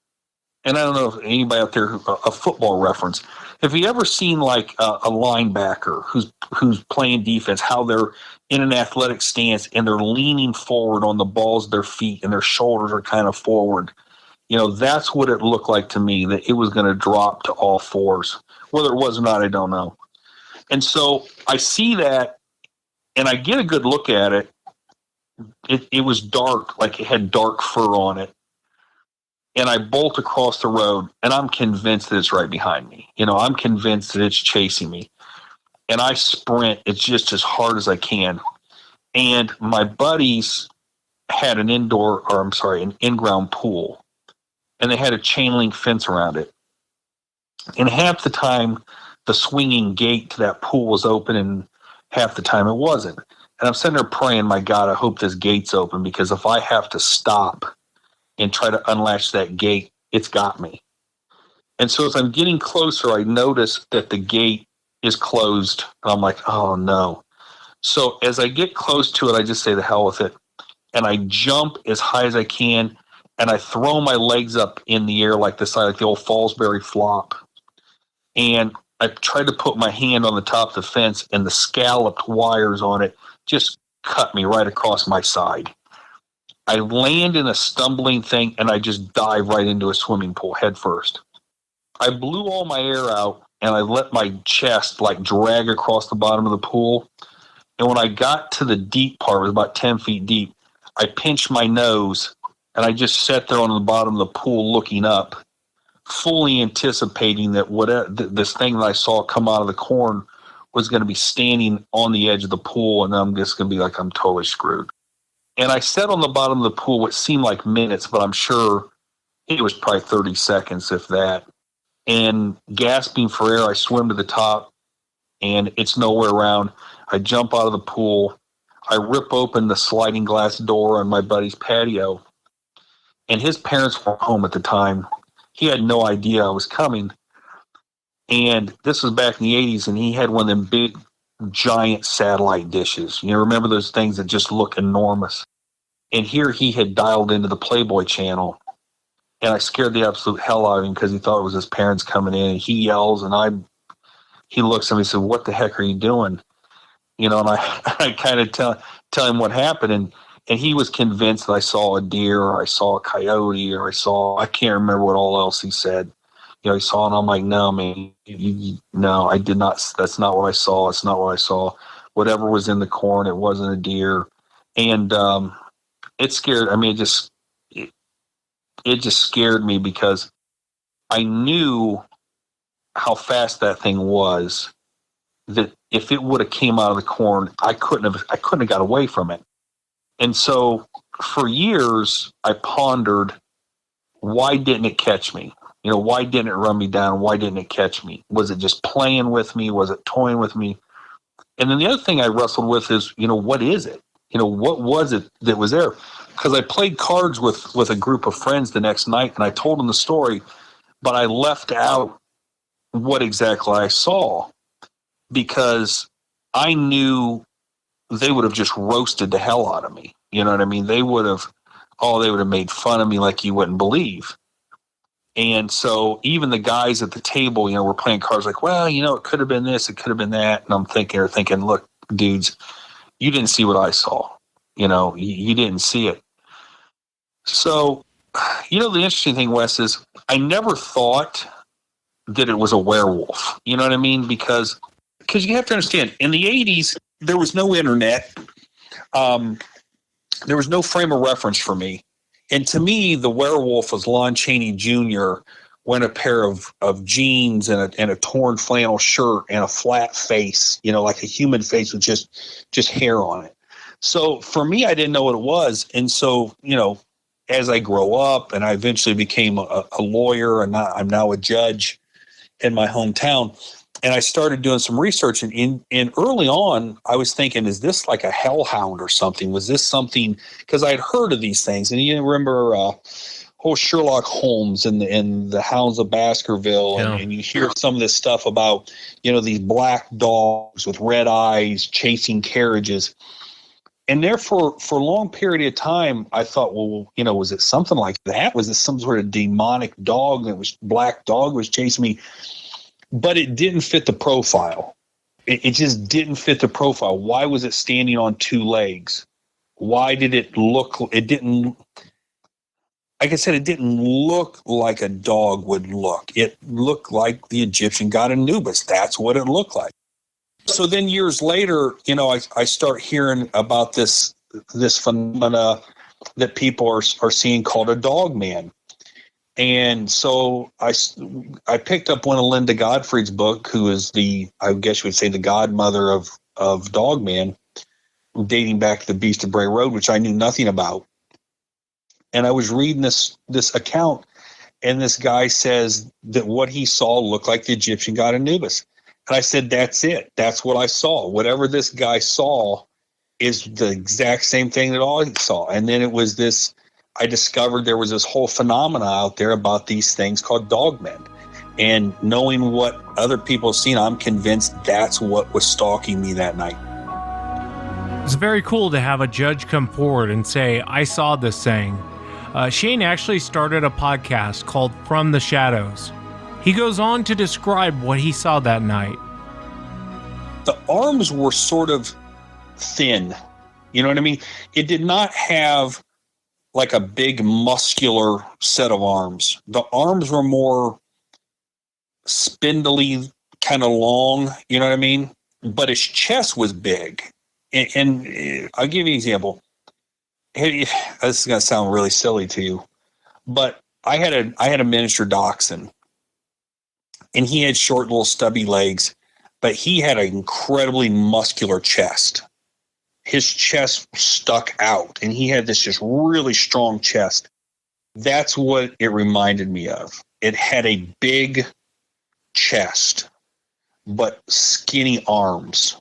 and I don't know if anybody out there, a football reference, have you ever seen like a linebacker who's playing defense, how they're in an athletic stance and they're leaning forward on the balls of their feet and their shoulders are kind of forward? That's what it looked like to me, that it was going to drop to all fours. Whether it was or not, I don't know. And so I see that, and I get a good look at it. It was dark, like it had dark fur on it. And I bolt across the road, and I'm convinced that it's right behind me. I'm convinced that it's chasing me. And I sprint just as hard as I can. And my buddies had an in-ground pool. And they had a chain link fence around it. And half the time, the swinging gate to that pool was open, and half the time it wasn't. And I'm sitting there praying, my God, I hope this gate's open, because if I have to stop and try to unlatch that gate, it's got me. And so as I'm getting closer, I notice that the gate is closed. And I'm like, oh no. So as I get close to it, I just say, the hell with it. And I jump as high as I can, and I throw my legs up in the air like the old Fallsbury flop. And I tried to put my hand on the top of the fence, and the scalloped wires on it just cut me right across my side. I land in a stumbling thing, and I just dive right into a swimming pool head first. I blew all my air out, and I let my chest drag across the bottom of the pool. And when I got to the deep part, it was about 10 feet deep, I pinched my nose and I just sat there on the bottom of the pool looking up, fully anticipating that this thing that I saw come out of the corn was going to be standing on the edge of the pool, and I'm just going to be like, I'm totally screwed. And I sat on the bottom of the pool what seemed like minutes, but I'm sure it was probably 30 seconds, if that. And gasping for air, I swim to the top, and it's nowhere around. I jump out of the pool. I rip open the sliding glass door on my buddy's patio, and his parents were home at the time. He had no idea I was coming. And this was back in the 80s, and he had one of them big, giant satellite dishes. You know, remember those things that just look enormous? And here he had dialed into the Playboy channel, and I scared the absolute hell out of him because he thought it was his parents coming in, and he yells, and he looks at me and said, "What the heck are you doing?" You know, and I kind of tell him what happened, and he was convinced that I saw a deer, or I saw a coyote, or I can't remember what all else he said. You know, he saw, and I'm like, "No, man, no, I did not. That's not what I saw. It's not what I saw. Whatever was in the corn, it wasn't a deer." And it scared. I mean, it just scared me because I knew how fast that thing was. That if it would have came out of the corn, I couldn't have got away from it. And so for years, I pondered, why didn't it catch me? You know, why didn't it run me down? Why didn't it catch me? Was it just playing with me? Was it toying with me? And then the other thing I wrestled with is, you know, what is it? You know, what was it that was there? Because I played cards with a group of friends the next night, and I told them the story, but I left out what exactly I saw because I knew they would have just roasted the hell out of me. You know what I mean? They would have made fun of me like you wouldn't believe. And so even the guys at the table, you know, were playing cards like, well, you know, it could have been this, it could have been that. And I'm thinking, look, dudes, you didn't see what I saw. You know, you didn't see it. So, you know, the interesting thing, Wes, is I never thought that it was a werewolf. You know what I mean? Because you have to understand, in the 80s, there was no internet. There was no frame of reference for me. And to me, the werewolf was Lon Chaney Jr. when a pair of jeans and a torn flannel shirt and a flat face, you know, like a human face with just hair on it. So for me, I didn't know what it was. And so, you know, as I grow up and I eventually became a lawyer, and I'm now a judge in my hometown, and I started doing some research, and early on, I was thinking, is this like a hellhound or something? Was this something, because I had heard of these things, and you remember whole Sherlock Holmes and the Hounds of Baskerville, Yeah. and you hear some of this stuff about, you know, these black dogs with red eyes chasing carriages. And therefore, for a long period of time, I thought, well, you know, was it something like that? Was it some sort of demonic dog black dog was chasing me? But it didn't fit the profile. It just didn't fit the profile. Why was it standing on two legs? Why did it look, it didn't, like I said, it didn't look like a dog would look. It looked like the Egyptian god Anubis. That's what it looked like. So then years later, you know, I start hearing about this phenomena that people are seeing called a Dogman. And so I picked up one of Linda Godfrey's book, who is I guess you would say the godmother of Dogman, dating back to the Beast of Bray Road, which I knew nothing about. And I was reading this account, and this guy says that what he saw looked like the Egyptian god Anubis. And I said, that's it. That's what I saw. Whatever this guy saw is the exact same thing that all he saw. And then it was this, I discovered there was this whole phenomena out there about these things called dogmen. And knowing what other people have seen, I'm convinced that's what was stalking me that night. It's very cool to have a judge come forward and say, I saw this thing. Shane actually started a podcast called From the Shadows. He goes on to describe what he saw that night. The arms were sort of thin. You know what I mean? It did not have like a big muscular set of arms. The arms were more spindly, kind of long, you know what I mean? But his chest was big. And I'll give you an example. Hey, this is going to sound really silly to you, but I had a miniature dachshund, and he had short, little stubby legs, but he had an incredibly muscular chest. His chest stuck out, and he had this just really strong chest. That's what it reminded me of. It had a big chest, but skinny arms,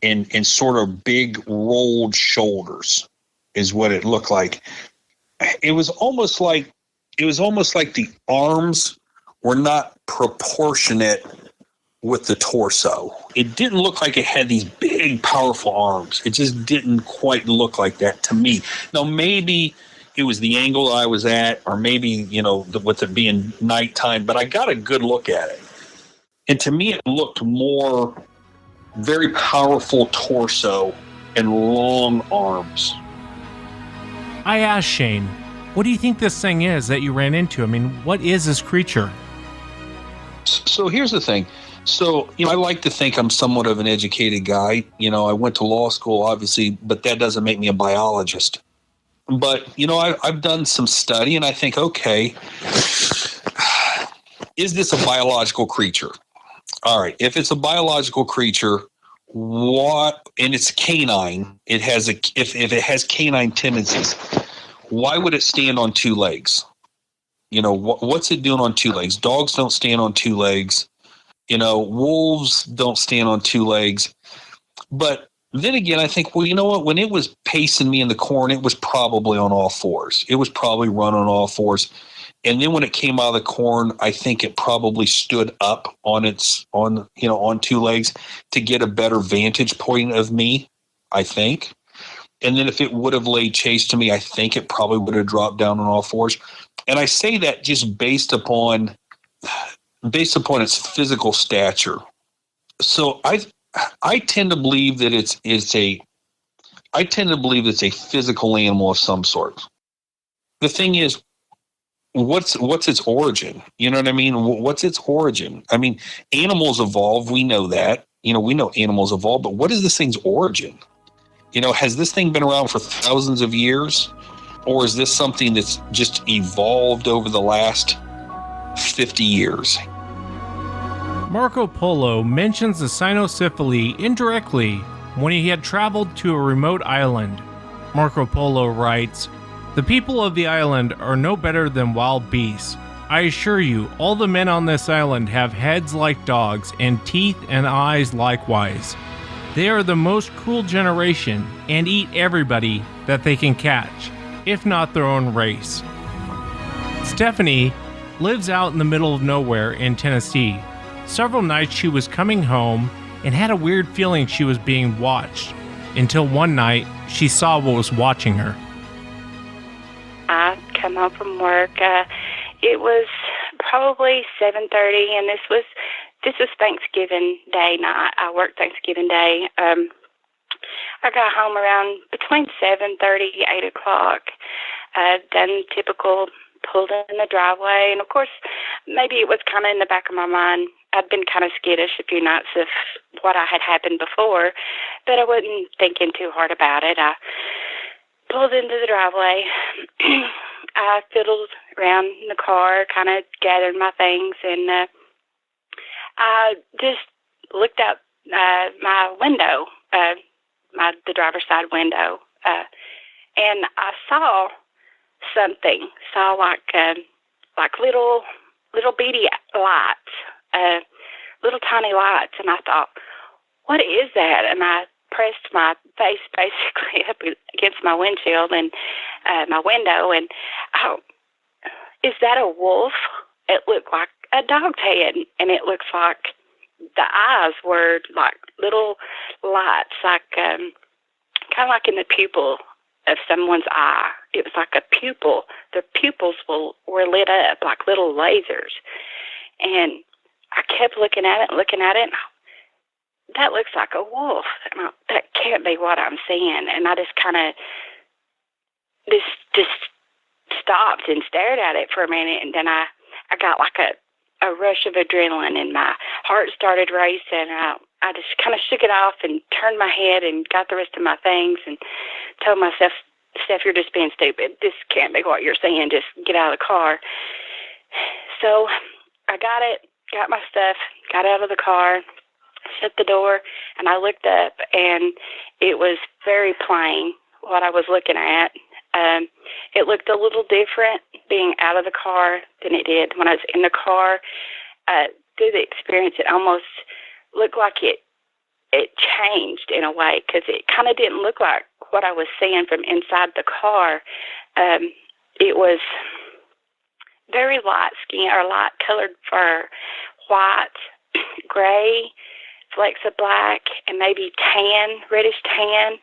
and sort of big rolled shoulders is what it looked like. It was almost like the arms were not proportionate with the torso. It didn't look like it had these big, powerful arms. It just didn't quite look like that to me. Now, maybe it was the angle I was at, or maybe, with it being nighttime, but I got a good look at it. And to me, it looked more very powerful torso and long arms. I asked Shane, what do you think this thing is that you ran into? I mean, what is this creature? So here's the thing. So, I like to think I'm somewhat of an educated guy. I went to law school, obviously, but that doesn't make me a biologist. But, I've done some study, and I think, okay, is this a biological creature? All right, if it's a biological creature, and it's canine, if it has canine tendencies, why would it stand on two legs? What's it doing on two legs? Dogs don't stand on two legs. Wolves don't stand on two legs. But then again, I think, well, you know what? When it was pacing me in the corn, it was probably on all fours. It was probably running on all fours. And then when it came out of the corn, I think it probably stood up on two legs to get a better vantage point of me, I think. And then if it would have laid chase to me, I think it probably would have dropped down on all fours. And I say that just based upon its physical stature. So I tend to believe that it's a physical animal of some sort. The thing is, what's its origin? You know what I mean? What's its origin? I mean, animals evolve. We know that. We know animals evolve, but what is this thing's origin? Has this thing been around for thousands of years? Or is this something that's just evolved over the last 50 years? Marco Polo mentions the cynocephaly indirectly when he had traveled to a remote island. Marco Polo writes, "The people of the island are no better than wild beasts. I assure you, all the men on this island have heads like dogs and teeth and eyes likewise. They are the most cruel generation and eat everybody that they can catch, if not their own race." Stephanie lives out in the middle of nowhere in Tennessee. Several nights she was coming home and had a weird feeling she was being watched, until one night she saw what was watching her. I come home from work. It was probably 7:30, and this was Thanksgiving Day night. I worked Thanksgiving Day. I got home around between 7:30, 8 o'clock. Done typical, pulled in the driveway, and of course, maybe it was kind of in the back of my mind. I'd been kind of skittish a few nights of what I had happened before, but I wasn't thinking too hard about it. I pulled into the driveway. I fiddled around in the car, kind of gathered my things, and I just looked out my window, the driver's side window, and I saw something. Saw like little beady lights, little tiny lights, and I thought, what is that? And I pressed my face basically up against my windshield and my window, and is that a wolf? It looked like a dog's head, and it looks like the eyes were like little lights, like kind of like in the pupil of someone's eye. It was like a pupil. The pupils were lit up like little lasers, and I kept looking at it, and that looks like a wolf. And that can't be what I'm seeing. And I just kind of just stopped and stared at it for a minute, and then I got like a rush of adrenaline, and my heart started racing. I just kind of shook it off and turned my head and got the rest of my things and told myself, Steph, you're just being stupid. This can't be what you're saying. Just get out of the car. So I got it, got my stuff, got out of the car, shut the door, and I looked up, and it was very plain what I was looking at. It looked a little different being out of the car than it did when I was in the car. Through the experience, it almost looked like it changed in a way, because it kind of didn't look like what I was seeing from inside the car. It was very light skin or light colored fur, white, gray, flecks of black, and maybe tan, reddish tan.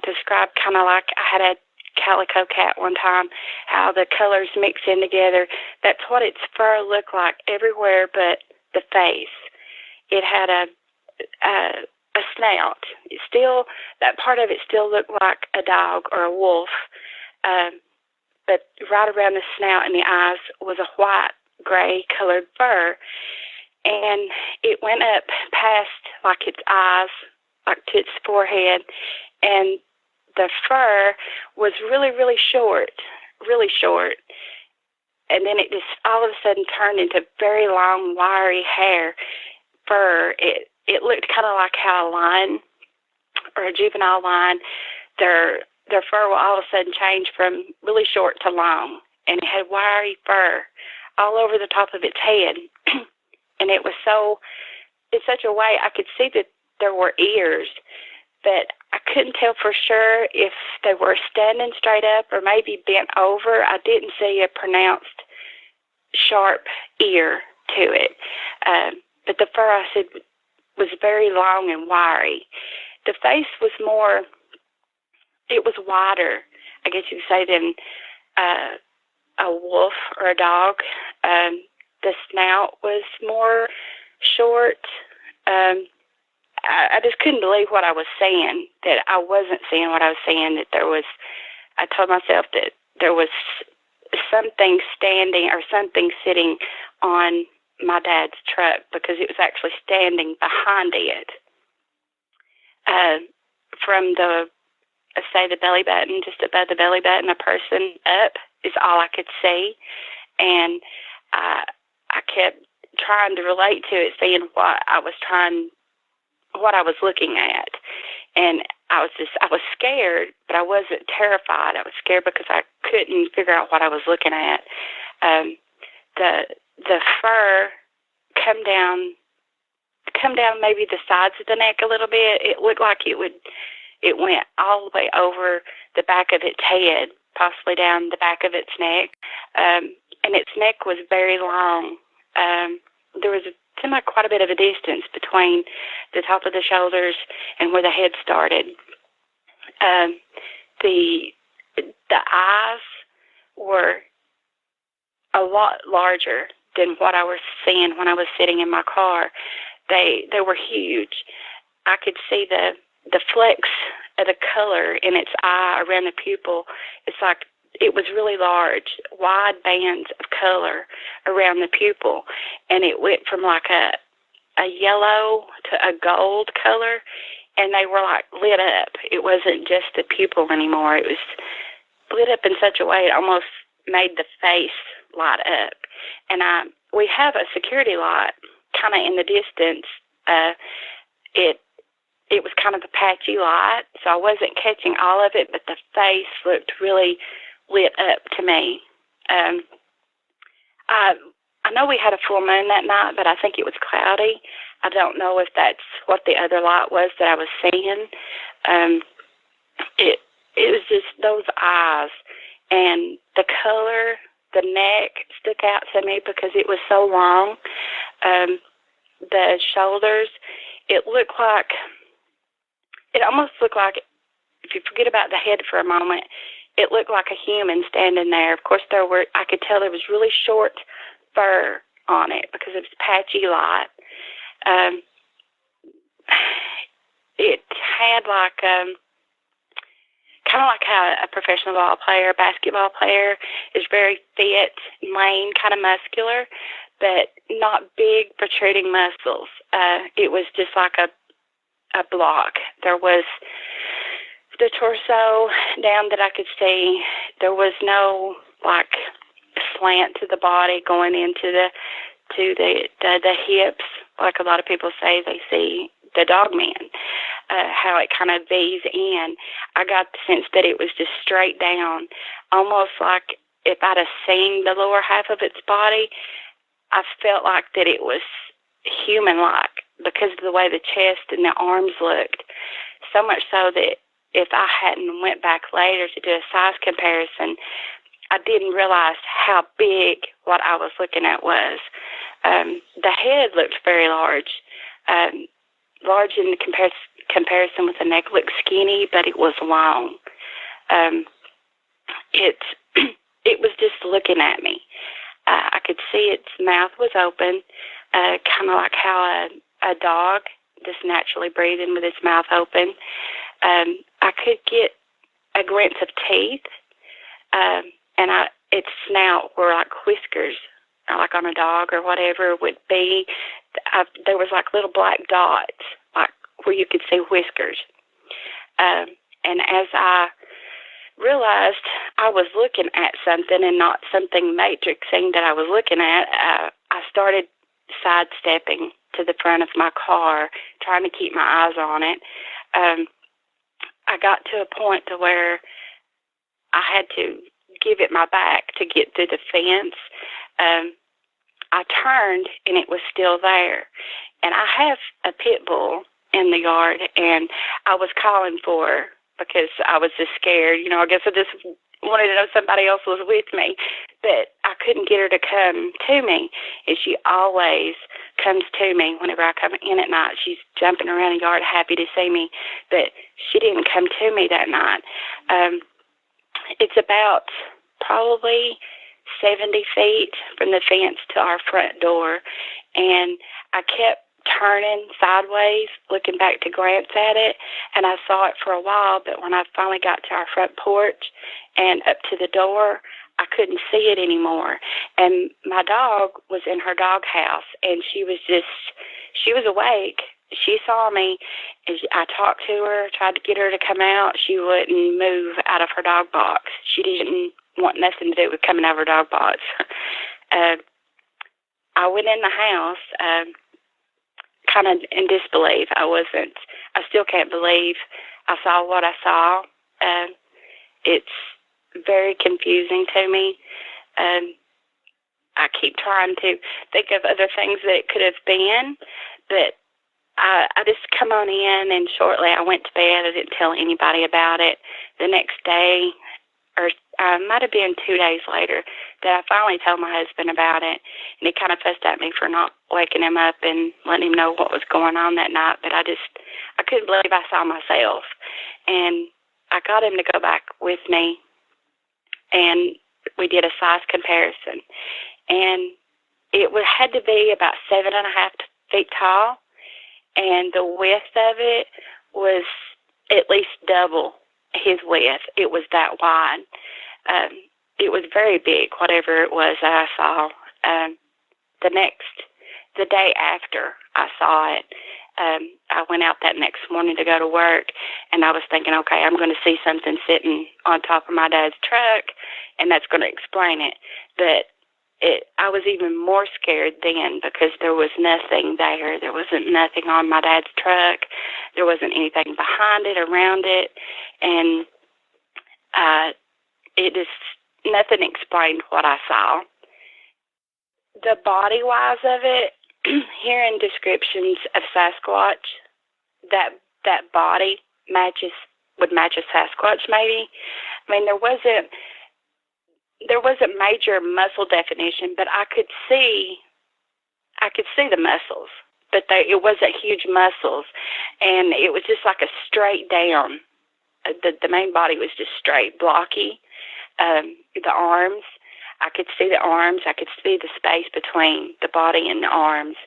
Described kind of like I had a calico cat one time, how the colors mix in together. That's what its fur looked like everywhere but the face. It had a snout. That part of it still looked like a dog or a wolf, but right around the snout and the eyes was a white, gray colored fur, and it went up past like its eyes, like to its forehead, and the fur was really, really short, and then it just all of a sudden turned into very long, wiry hair, fur. It looked kind of like how a lion or a juvenile lion, their fur will all of a sudden change from really short to long, and it had wiry fur all over the top of its head, and it was in such a way I could see that there were ears, but I couldn't tell for sure if they were standing straight up or maybe bent over. I didn't see a pronounced sharp ear to it, but the fur, I said, was very long and wiry. The face was it was wider, I guess you could say, than a wolf or a dog. The snout was more short. I just couldn't believe what I was seeing, that I wasn't seeing what I was seeing, that I told myself that there was something standing or something sitting on my dad's truck, because it was actually standing behind it. From the belly button, just above the belly button, a person up is all I could see. And I kept trying to relate to it, seeing what I was looking at. And I was scared, but I wasn't terrified. I was scared because I couldn't figure out what I was looking at. The fur come down maybe the sides of the neck a little bit. It looked like it went all the way over the back of its head, possibly down the back of its neck. And its neck was very long. There was quite a bit of a distance between the top of the shoulders and where the head started. The eyes were a lot larger than what I was seeing when I was sitting in my car. They were huge. I could see the flecks of the color in its eye around the pupil. It's like it was really large, wide bands of color around the pupil, and it went from like a yellow to a gold color, and they were like lit up. It wasn't just the pupil anymore. It was lit up in such a way it almost made the face light up. And we have a security light kind of in the distance. It was kind of a patchy light, so I wasn't catching all of it, but the face looked really lit up to me. I know we had a full moon that night, but I think it was cloudy. I don't know if that's what the other light was that I was seeing. It was just those eyes, and the color, the neck stuck out to me because it was so long. The shoulders, it almost looked like, if you forget about the head for a moment, it looked like a human standing there. Of course, I could tell there was really short fur on it because it was patchy light. It had kind of like how a professional basketball player is very fit, lean, kind of muscular, but not big protruding muscles. It was just like a block. There was the torso down that I could see. There was no like slant to the body going into the hips, like a lot of people say they see the Dogman, how it kind of V's in. I got the sense that it was just straight down, almost like if I'd have seen the lower half of its body, I felt like that it was human-like because of the way the chest and the arms looked, so much so that if I hadn't went back later to do a size comparison, I didn't realize how big what I was looking at was. The head looked very large, large in comparison with the neck. Looked skinny, but it was long. It was just looking at me. I could see its mouth was open, kind of like how a dog just naturally breathing with its mouth open. I could get a glimpse of teeth, and its snout were like whiskers, like on a dog or whatever it would be. There was like little black dots, like where you could see whiskers. And as I realized I was looking at something and not something matrixing that I was looking at, I started sidestepping to the front of my car, trying to keep my eyes on it. I got to a point to where I had to give it my back to get through the fence. I turned and it was still there. And I have a pit bull in the yard, and I was calling for her because I was just scared. You know, I guess I just wanted to know somebody else was with me, but I couldn't get her to come to me. And she always comes to me whenever I come in at night. She's jumping around the yard happy to see me, but she didn't come to me that night. It's about probably 70 feet from the fence to our front door, and I kept turning sideways, looking back to glance at it, and I saw it for a while, but when I finally got to our front porch and up to the door, I couldn't see it anymore. And my dog was in her dog house, and she was awake. She saw me, and I talked to her, tried to get her to come out. She wouldn't move out of her dog box. She didn't want nothing to do with coming out of her dog box. I went in the house, kind of in disbelief. I still can't believe I saw what I saw. It's very confusing to me. I keep trying to think of other things that it could have been, but I just come on in, and shortly I went to bed. I didn't tell anybody about it. The next day, or might have been 2 days later, that I finally told my husband about it, and he kind of fussed at me for not waking him up and letting him know what was going on that night, but I couldn't believe I saw myself, and I got him to go back with me, and we did a size comparison, and it had to be about 7.5 feet tall, and the width of it was at least double his width. It was that wide. It was very big, whatever it was that I saw. The day after I saw it, I went out that next morning to go to work, and I was thinking, okay, I'm going to see something sitting on top of my dad's truck, and that's going to explain it. But I was even more scared then because there was nothing there. There wasn't nothing on my dad's truck. There wasn't anything behind it, around it, and nothing explained what I saw. The body-wise of it, hearing descriptions of Sasquatch, that body would match a Sasquatch maybe. I mean, there wasn't major muscle definition, but I could see the muscles, but it wasn't huge muscles, and it was just like a straight down. The main body was just straight, blocky. The arms, I could see the arms. I could see the space between the body and the arms.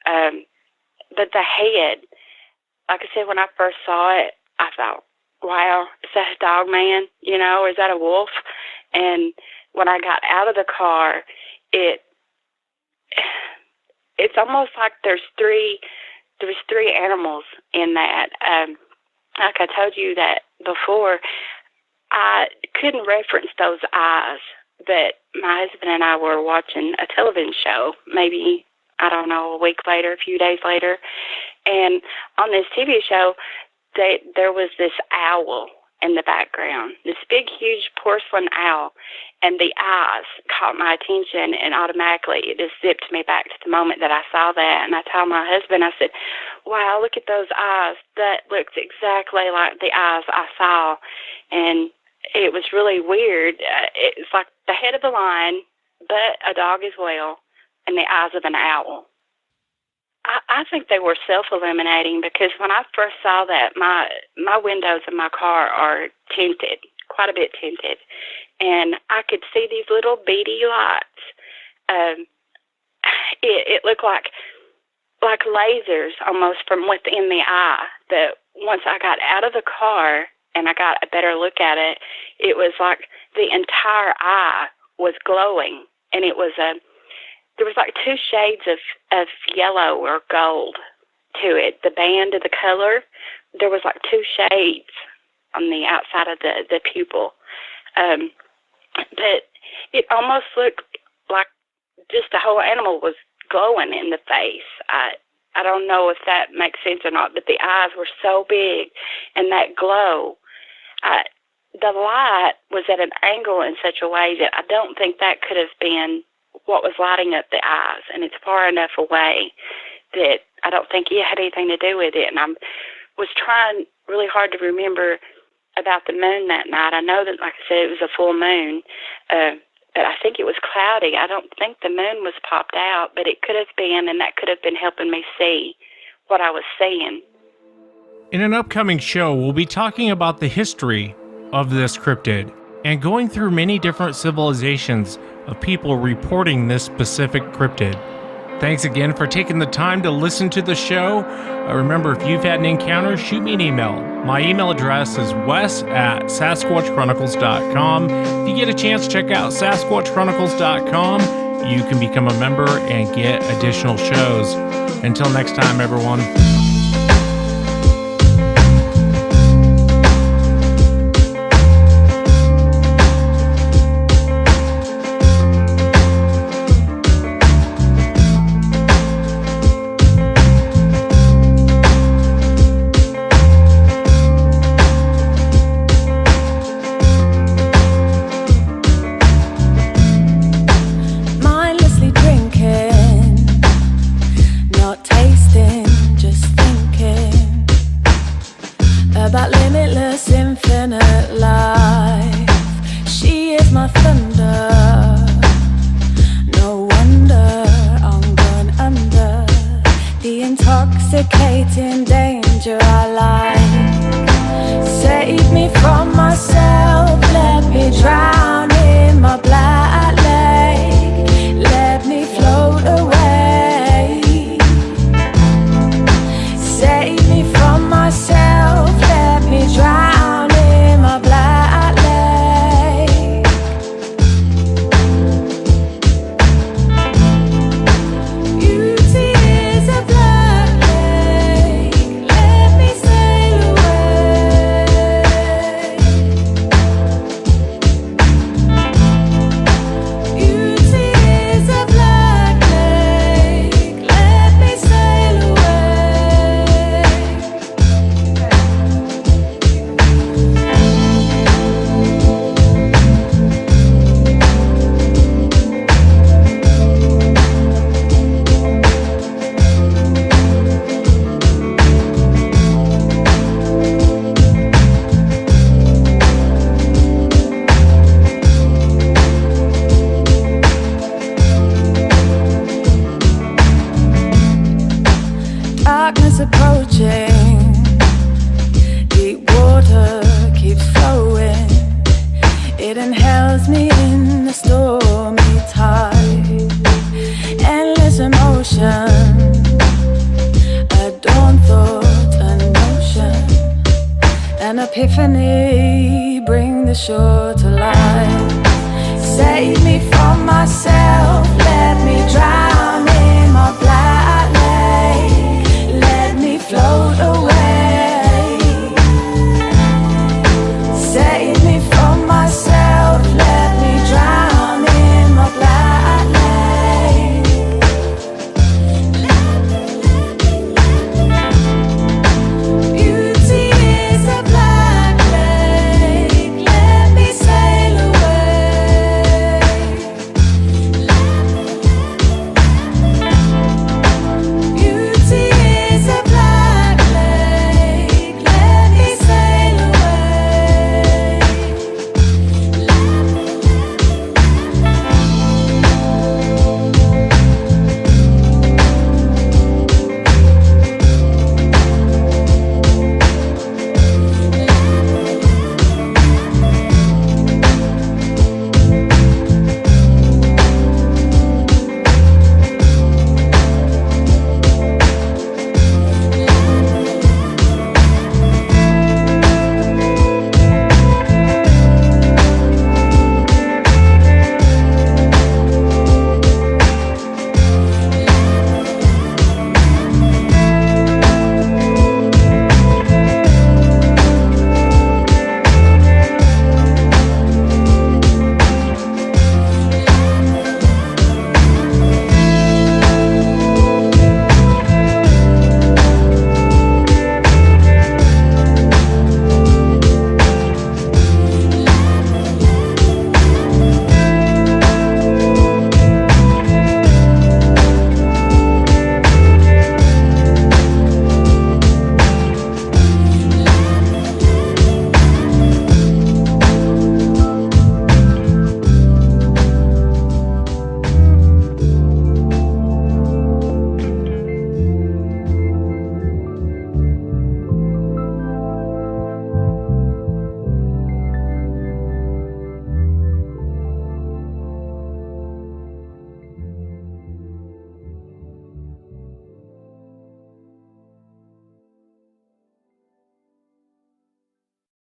But the head, like I said, when I first saw it, I thought, wow, is that a dog man? You know, or is that a wolf? And when I got out of the car, it's almost like there's three animals in that. Like I told you that before, I couldn't reference those eyes, but my husband and I were watching a television show, maybe, I don't know, a week later, a few days later, and on this TV show, there was this owl in the background, this big, huge porcelain owl, and the eyes caught my attention, and automatically it just zipped me back to the moment that I saw that, and I told my husband, I said, wow, look at those eyes. That looks exactly like the eyes I saw, and it was really weird. It's like the head of a lion, but a dog as well, and the eyes of an owl. I think they were self-illuminating because when I first saw that, my windows in my car are tinted, quite a bit tinted, and I could see these little beady lights. It looked like lasers almost from within the eye. That once I got out of the car and I got a better look at it, it was like the entire eye was glowing, and it was there was like two shades of yellow or gold to it. The band of the color, there was like two shades on the outside of the pupil. But it almost looked like just the whole animal was glowing in the face. I don't know if that makes sense or not, but the eyes were so big, and that glow, the light was at an angle in such a way that I don't think that could have been what was lighting up the eyes, and it's far enough away that I don't think it had anything to do with it. And I was trying really hard to remember about the moon that night. I know that, like I said, it was a full moon, but I think it was cloudy. I don't think the moon was popped out, but it could have been, and that could have been helping me see what I was seeing. In an upcoming show, we'll be talking about the history of this cryptid and going through many different civilizations of people reporting this specific cryptid. Thanks again for taking the time to listen to the show. Remember, if you've had an encounter, shoot me an email. My email address is wes@sasquatchchronicles.com. If you get a chance, check out sasquatchchronicles.com. You can become a member and get additional shows. Until next time, everyone. Intoxicating danger I like. Save me from myself, let me drown in my black lake. Let me float away. Save me from myself, let me drown in my black lake. Beauty is a black lake, let me sail away. Beauty is a black lake, let me sail away. Darkness approaching, deep water keeps flowing. It inhales me in the stormy tide. Endless emotion, a dawn thought, a notion, an epiphany, bring the shore to life. Save me from myself.